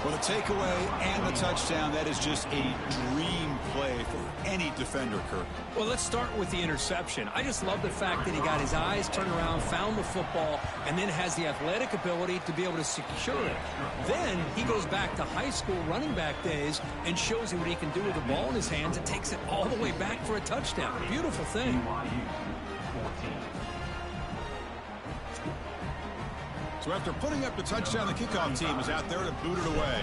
Well, the takeaway and the touchdown, that is just a dream play for any defender, Kirk. Well, let's start with the interception. I just love the fact that he got his eyes turned around, found the football, and then has the athletic ability to be able to secure it. Then he goes back to high school running back days and shows you what he can do with the ball in his hands and takes it all the way back for a touchdown. Beautiful thing. So after putting up the touchdown, the kickoff team is out there to boot it away.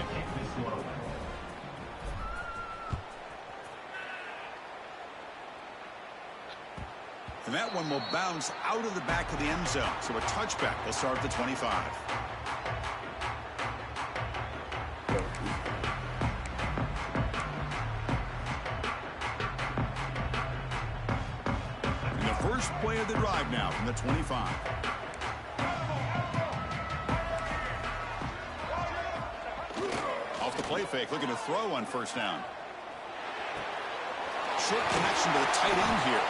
And that one will bounce out of the back of the end zone. So a touchback will start at the 25. And the first play of the drive now from the 25. Off the play fake, looking to throw on first down. Short connection to the tight end here.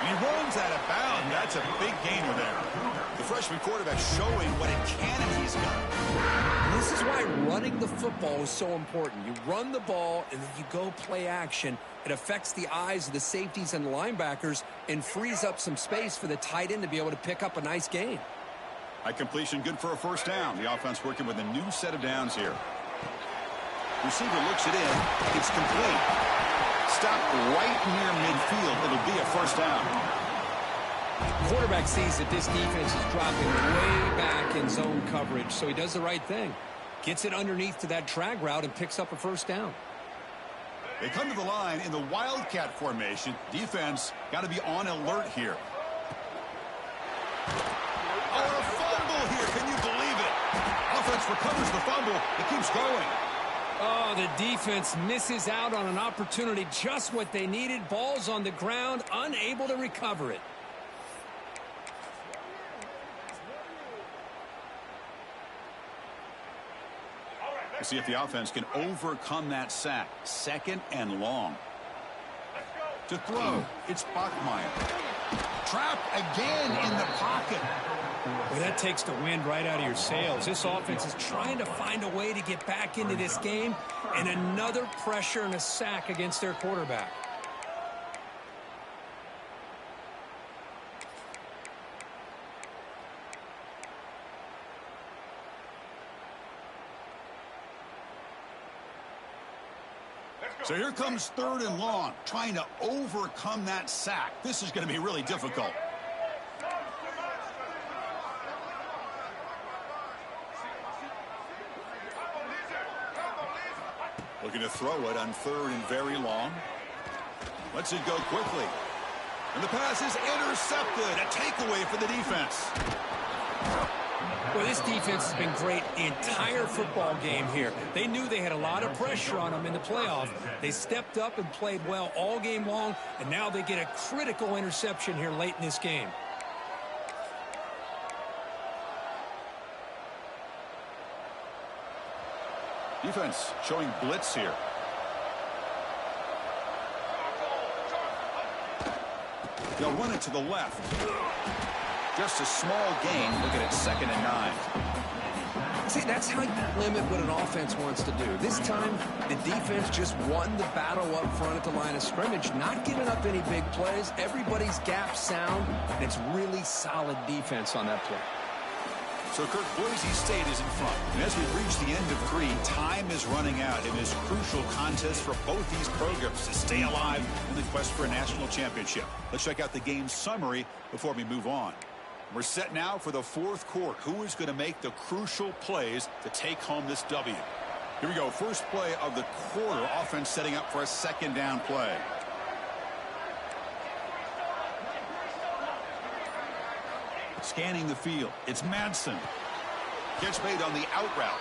And he runs out of bounds. That's a big gainer there. The freshman quarterback showing what a cannon he's got. This is why running the football is so important. You run the ball, and then you go play action. It affects the eyes of the safeties and the linebackers and frees up some space for the tight end to be able to pick up a nice gain. High completion, good for a first down. The offense working with a new set of downs here. Receiver looks it in. It's complete. Stopped right near midfield. It'll be a first down. Quarterback sees that this defense is dropping way back in zone coverage, so he does the right thing. Gets it underneath to that drag route and picks up a first down. They come to the line in the Wildcat formation. Defense got to be on alert here. Oh, a fumble here. Can you believe it? Offense recovers the fumble. It keeps going. Oh, the defense misses out on an opportunity, just what they needed. Ball's on the ground, unable to recover it. We'll see if the offense can overcome that sack. Second and long. To throw, it's Bachmeier. Trapped again in the pocket. Well, that takes the wind right out of your sails. This offense is trying to find a way to get back into this game, and another pressure and a sack against their quarterback. So here comes third and long, trying to overcome that sack. This is going to be really difficult. Looking to throw it on third and very long. Lets it go quickly. And the pass is intercepted. A takeaway for the defense. Well, this defense has been great the entire football game here. They knew they had a lot of pressure on them in the playoff. They stepped up and played well all game long, and now they get a critical interception here late in this game. Defense showing blitz here. They'll run it to the left. Just a small gain. Look at it, 2nd and 9. See, that's how you limit what an offense wants to do. This time, the defense just won the battle up front at the line of scrimmage, not giving up any big plays. Everybody's gap sound, and it's really solid defense on that play. So, Kirk, Boise State is in front. And as we reach the end of 3, time is running out in this crucial contest for both these programs to stay alive in the quest for a national championship. Let's check out the game summary before we move on. We're set now for the 4th quarter. Who is going to make the crucial plays to take home this W? Here we go. First play of the quarter. Offense setting up for a 2nd down play. Scanning the field. It's Madsen. Catch made on the out route.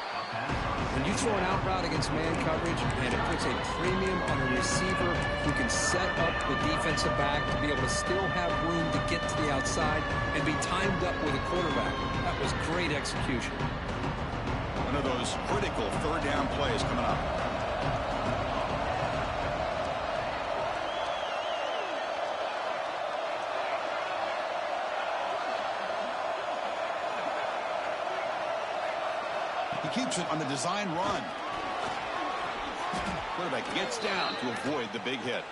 When you throw an out route against man coverage, and it puts a premium on a receiver who can set up the defensive back to be able to still have room to get to the outside and be timed up with a quarterback. That was great execution. One of those critical 3rd down plays coming up. He keeps it on the design run. Quarterback gets down to avoid the big hit.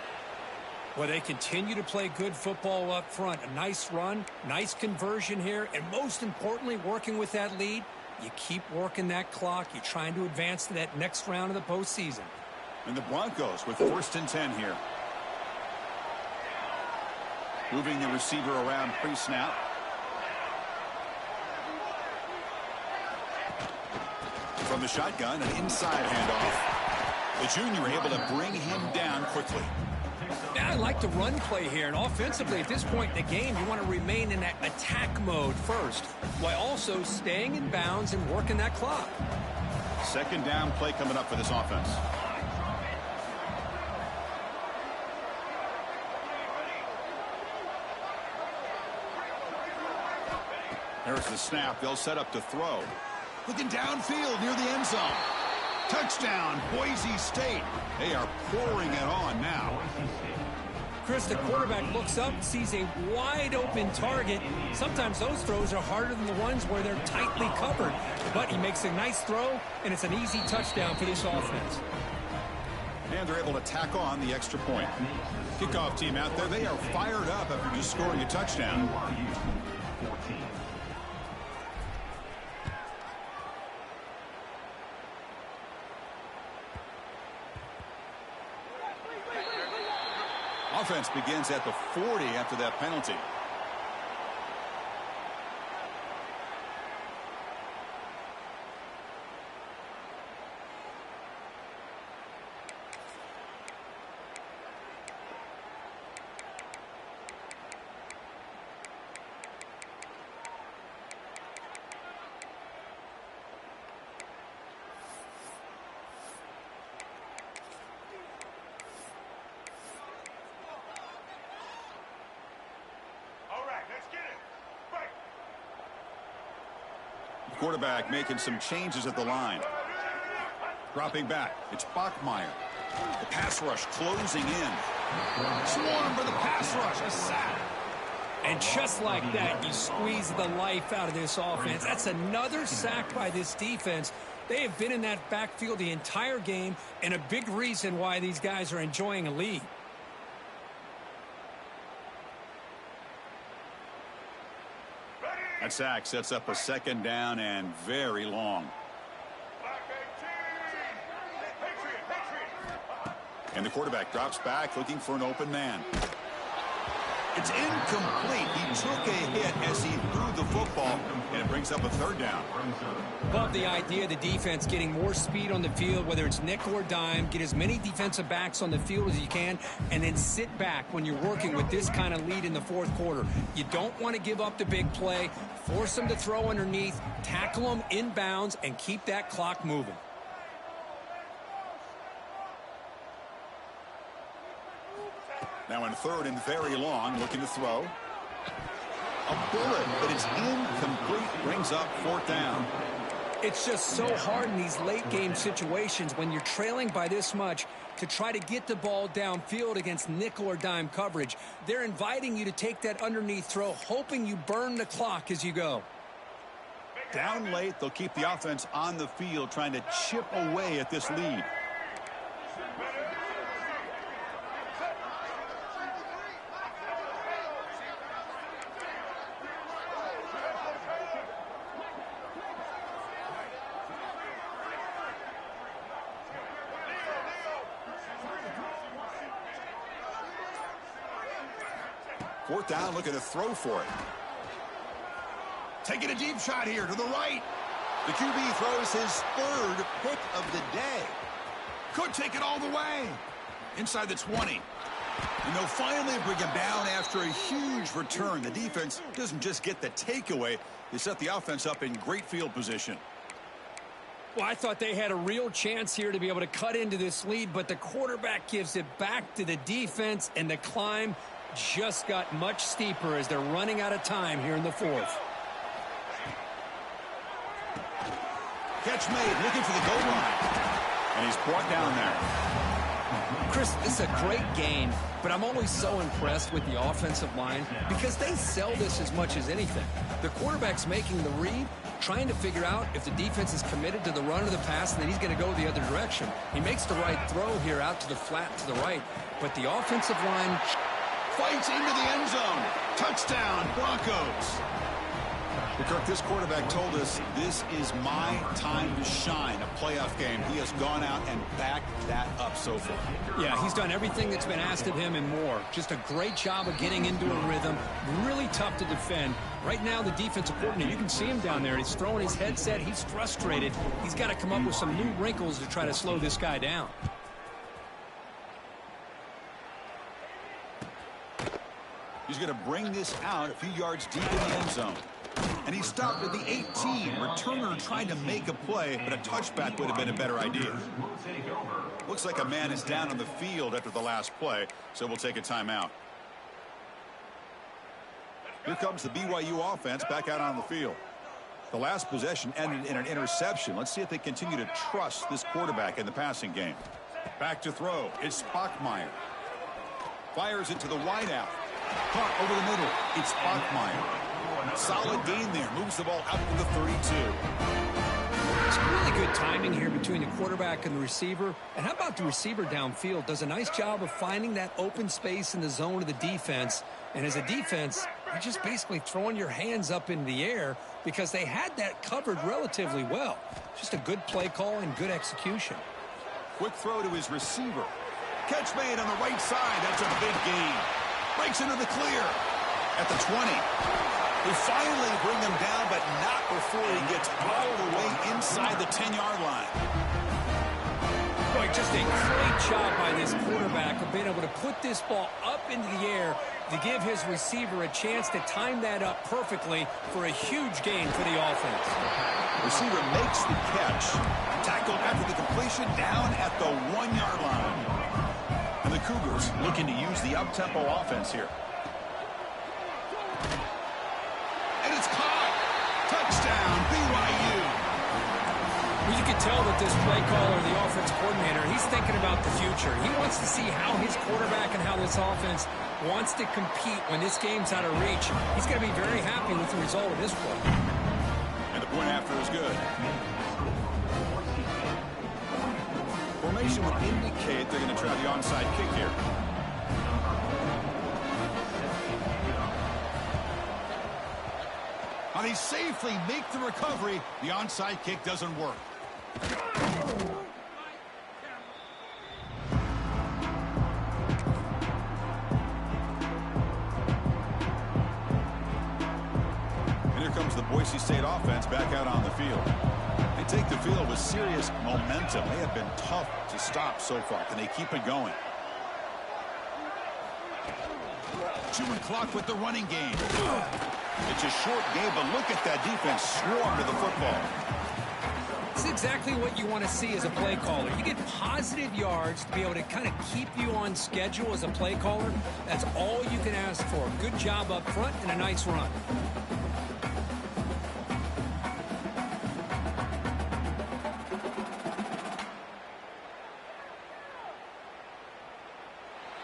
Well, they continue to play good football up front. A nice run, nice conversion here, and most importantly, working with that lead, you keep working that clock. You're trying to advance to that next round of the postseason. And the Broncos with 1st and 10 here. Moving the receiver around pre-snap. From the shotgun, an inside handoff. The junior able to bring him down quickly. Yeah, I like the run play here, and offensively at this point in the game, you want to remain in that attack mode first, while also staying in bounds and working that clock. 2nd down play coming up for this offense. There's the snap. They'll set up to throw. Looking downfield near the end zone. Touchdown, Boise State. They are pouring it on now. Chris, the quarterback looks up, sees a wide-open target. Sometimes those throws are harder than the ones where they're tightly covered. But he makes a nice throw, and it's an easy touchdown for this offense. And they're able to tack on the extra point. Kickoff team out there, they are fired up after just scoring a touchdown. Offense begins at the 40 after that penalty. Quarterback making some changes at the line. Dropping back. It's Bachmeier. The pass rush closing in. Swarm for the pass rush. A sack. And just like that, you squeeze the life out of this offense. That's another sack by this defense. They have been in that backfield the entire game, and a big reason why these guys are enjoying a lead. That sack sets up a 2nd down and very long. And the quarterback drops back looking for an open man. It's incomplete. He took a hit as he threw the football, and it brings up a 3rd down. Love the idea of the defense getting more speed on the field, whether it's nickel or dime. Get as many defensive backs on the field as you can, and then sit back when you're working with this kind of lead in the 4th quarter. You don't want to give up the big play. Force them to throw underneath, tackle them in bounds, and keep that clock moving. Now in 3rd and very long, looking to throw. A bullet, but it's incomplete. Brings up 4th down. It's just so hard in these late game situations when you're trailing by this much to try to get the ball downfield against nickel or dime coverage. They're inviting you to take that underneath throw, hoping you burn the clock as you go. Down late, they'll keep the offense on the field trying to chip away at this lead. Fourth down, looking to throw for it. Taking a deep shot here to the right. The QB throws his third pick of the day. Could take it all the way. Inside the 20. And they'll finally bring him down after a huge return. The defense doesn't just get the takeaway. They set the offense up in great field position. Well, I thought they had a real chance here to be able to cut into this lead, but the quarterback gives it back to the defense, and the climb just got much steeper as they're running out of time here in the fourth. Catch made, looking for the goal line. And he's brought down there. Chris, this is a great game, but I'm always so impressed with the offensive line because they sell this as much as anything. The quarterback's making the read, trying to figure out if the defense is committed to the run or the pass, and then he's going to go the other direction. He makes the right throw here out to the flat to the right, but the offensive line fights into the end zone. Touchdown, Broncos. Kirk, this quarterback told us this is my time to shine, a playoff game. He has gone out and backed that up so far. Yeah, he's done everything that's been asked of him and more. Just a great job of getting into a rhythm. Really tough to defend. Right now, the defensive coordinator, you can see him down there. He's throwing his headset. He's frustrated. He's got to come up with some new wrinkles to try to slow this guy down. He's going to bring this out a few yards deep in the end zone. And he stopped at the 18. Returner trying to make a play, but a touchback would have been a better idea. Looks like a man is down on the field after the last play, so we'll take a timeout. Here comes the BYU offense back out on the field. The last possession ended in an interception. Let's see if they continue to trust this quarterback in the passing game. Back to throw. It's Bachmeier. Fires it to the wideout. Caught over the middle. It's Bachmeier. Solid gain there. Moves the ball out to the 32. It's really good timing here between the quarterback and the receiver. And how about the receiver downfield? Does a nice job of finding that open space in the zone of the defense. And as a defense, you're just basically throwing your hands up in the air because they had that covered relatively well. Just a good play call and good execution. Quick throw to his receiver. Catch made on the right side. That's a big gain. Breaks into the clear at the 20. They finally bring him down, but not before he gets all the way inside the 10-yard line. Boy, just a great job by this quarterback of being able to put this ball up into the air to give his receiver a chance to time that up perfectly for a huge gain for the offense. Receiver makes the catch. Tackled after the completion down at the 1-yard line. And the Cougars looking to use the up-tempo offense here. And it's caught. Touchdown, BYU. Well, you can tell that this play caller, the offense coordinator, he's thinking about the future. He wants to see how his quarterback and how this offense wants to compete when this game's out of reach. He's going to be very happy with the result of this play. And the point after is good. Formation would indicate they're going to try the onside kick here. How they safely make the recovery. The onside kick doesn't work. And here comes the Boise State offense back out on the field. They take the field with serious momentum. They have been tough to stop so far. Can they keep it going? Chewing clock with the running game. It's a short game, but look at that defense swarm to the football. This is exactly what you want to see as a play caller. You get positive yards to be able to kind of keep you on schedule as a play caller. That's all you can ask for. Good job up front and a nice run.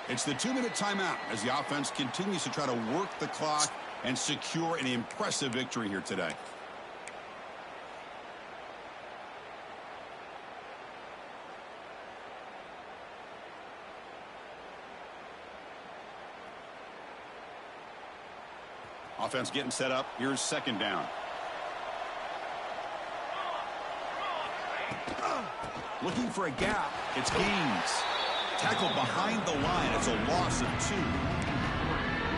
It's the 2-minute timeout as the offense continues to try to work the clock and secure an impressive victory here today. Offense getting set up. Here's second down. Looking for a gap. It's Gaines. Tackled behind the line. It's a loss of 2.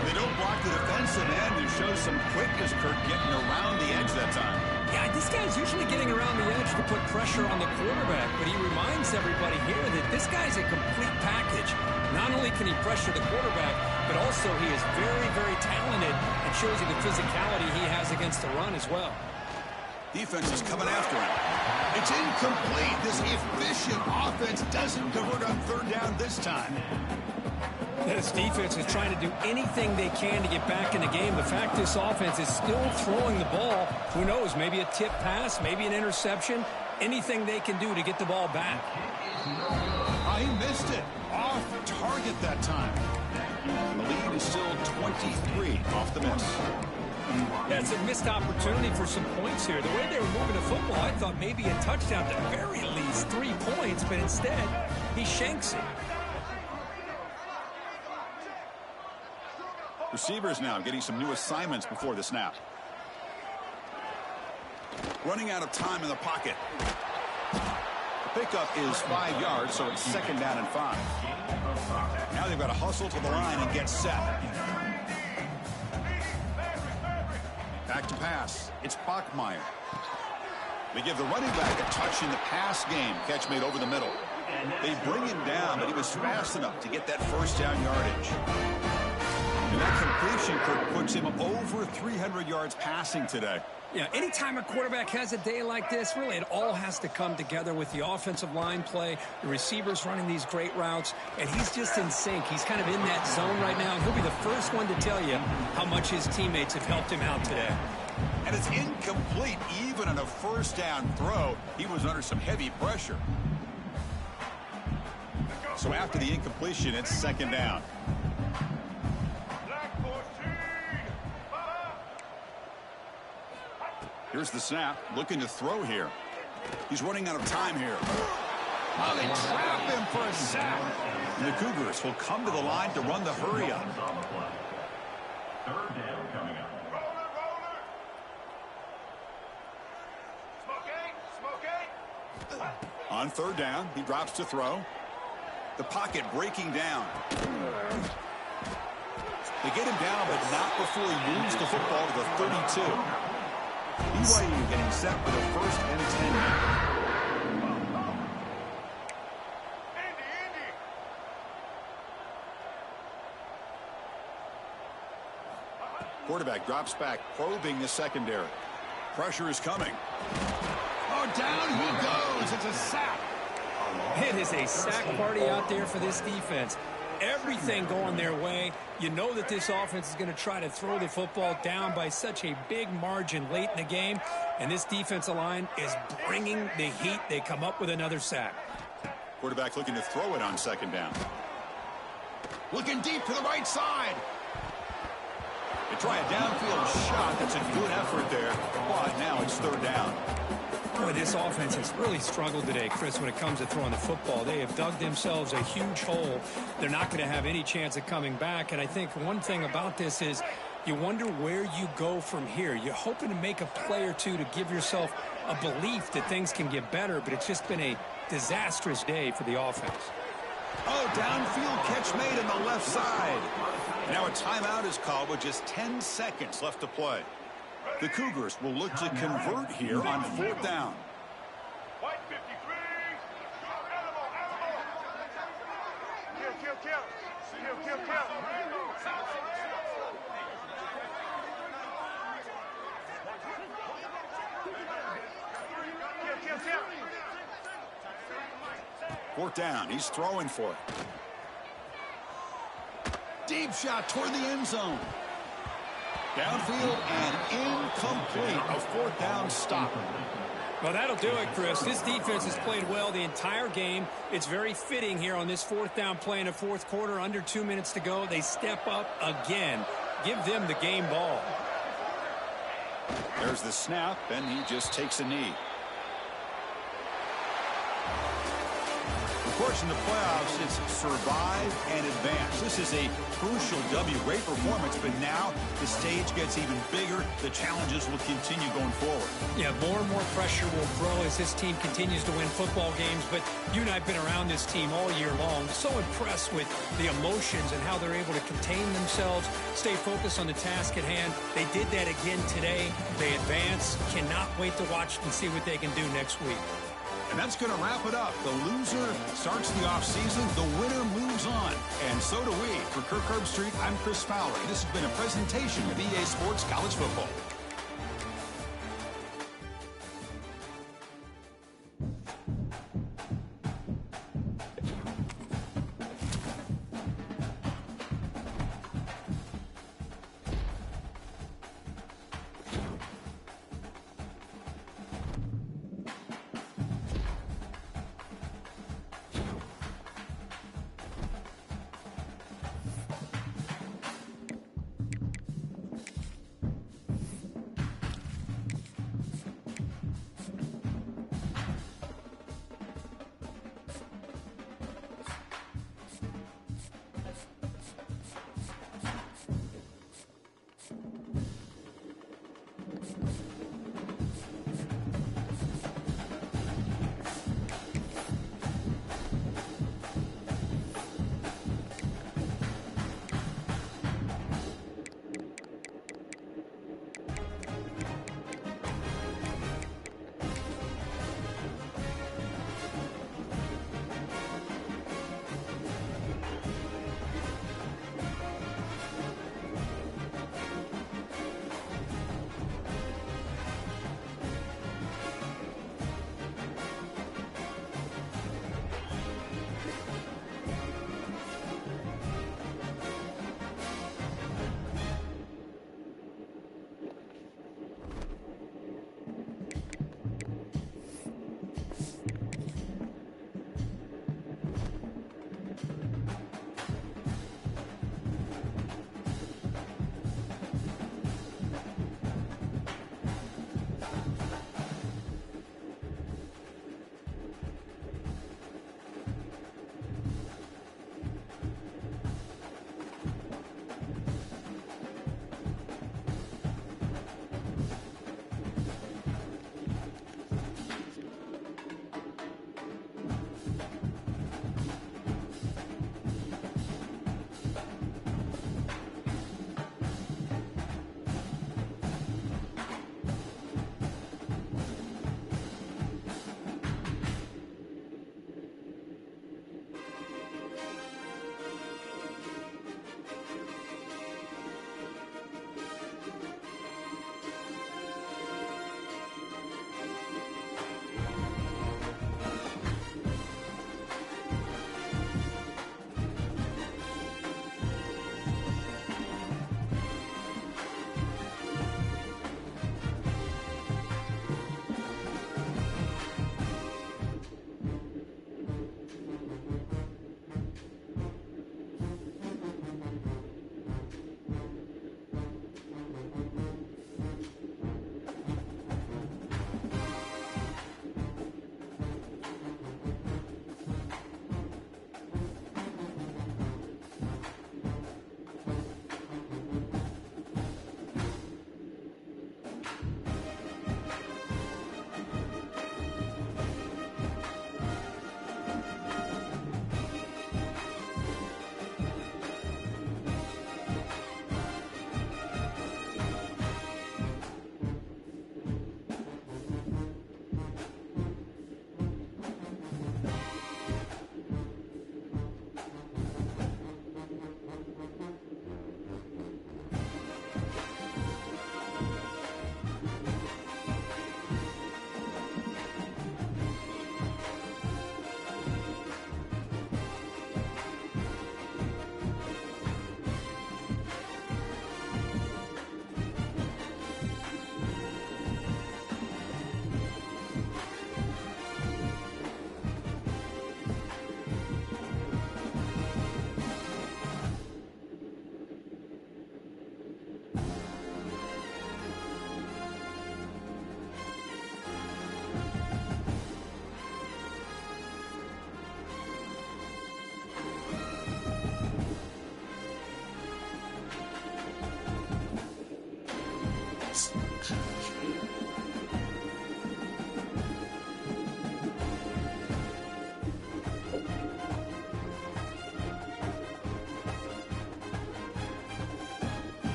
They don't block the defensive end, who shows some quickness, Kirk, getting around the edge that time. Yeah, this guy's usually getting around the edge to put pressure on the quarterback, but he reminds everybody here that this guy's a complete package. Not only can he pressure the quarterback, but also he is very, very talented and shows you the physicality he has against the run as well. Defense is coming after him. It's incomplete. This efficient offense doesn't convert on third down this time. This defense is trying to do anything they can to get back in the game. The fact this offense is still throwing the ball, who knows, maybe a tip pass, maybe an interception, anything they can do to get the ball back. He missed it. Off target that time. The lead is still 23 off the miss. Yeah, it's a missed opportunity for some points here. The way they were moving the football, I thought maybe a touchdown, at the very least 3 points, but instead, he shanks it. Receivers now getting some new assignments before the snap. Running out of time in the pocket. The pickup is 5 yards, so it's second down and 5. Now they've got to hustle to the line and get set. Back to pass. It's Bachmeier. They give the running back a touch in the pass game. Catch made over the middle. They bring him down, but he was fast enough to get that first down yardage. And that completion puts him over 300 yards passing today. Yeah, anytime a quarterback has a day like this, really it all has to come together with the offensive line play, the receivers running these great routes, and he's just in sync. He's kind of in that zone right now, and he'll be the first one to tell you how much his teammates have helped him out today. And it's incomplete. Even on a first down throw, he was under some heavy pressure. So after the incompletion, it's second down. Here's the snap, looking to throw here. He's running out of time here. Oh, they trap him for a sack. And the Cougars will come to the line to run the hurry up. Third down coming up. On third down, he drops to throw. The pocket breaking down. They get him down, but not before he moves the football to the 32. BYU getting set for the first and 10. Quarterback drops back, probing the secondary. Pressure is coming. Oh, down he goes. It's a sack. It is a sack party out there for this defense. Everything going their way. You know that this offense is going to try to throw the football down by such a big margin late in the game. And this defensive line is bringing the heat. They come up with another sack. Quarterback looking to throw it on second down. Looking deep to the right side. They try a downfield shot. That's a good effort there. But now it's third down. Boy, this offense has really struggled today, Chris, when it comes to throwing the football. They have dug themselves a huge hole. They're not going to have any chance of coming back. And I think one thing about this is you wonder where you go from here. You're hoping to make a play or two to give yourself a belief that things can get better, but it's just been a disastrous day for the offense. Oh, downfield catch made on the left side. Now a timeout is called with just 10 seconds left to play. The Cougars will look to convert here on fourth down. White 53. Kill. Fourth down. He's throwing for it. Deep shot toward the end zone. Downfield and incomplete. A fourth down stop. Well, that'll do it, Chris. This defense has played well the entire game. It's very fitting here on this fourth down play in the fourth quarter. Under 2 minutes to go. They step up again. Give them the game ball. There's the snap, and he just takes a knee. course, in the playoffs, it's survive and advance. This is a crucial W. Great performance, but now the stage gets even bigger. The challenges will continue going forward. Yeah, more and more pressure will grow as this team continues to win football games, but you and I have been around this team all year long. So impressed with the emotions and how they're able to contain themselves, stay focused on the task at hand. They did that again today. They advance. Cannot wait to watch and see what they can do next week. And that's going to wrap it up. The loser starts the offseason. The winner moves on. And so do we. For Kirk Herbstreit, I'm Chris Fowler. This has been a presentation of EA Sports College Football.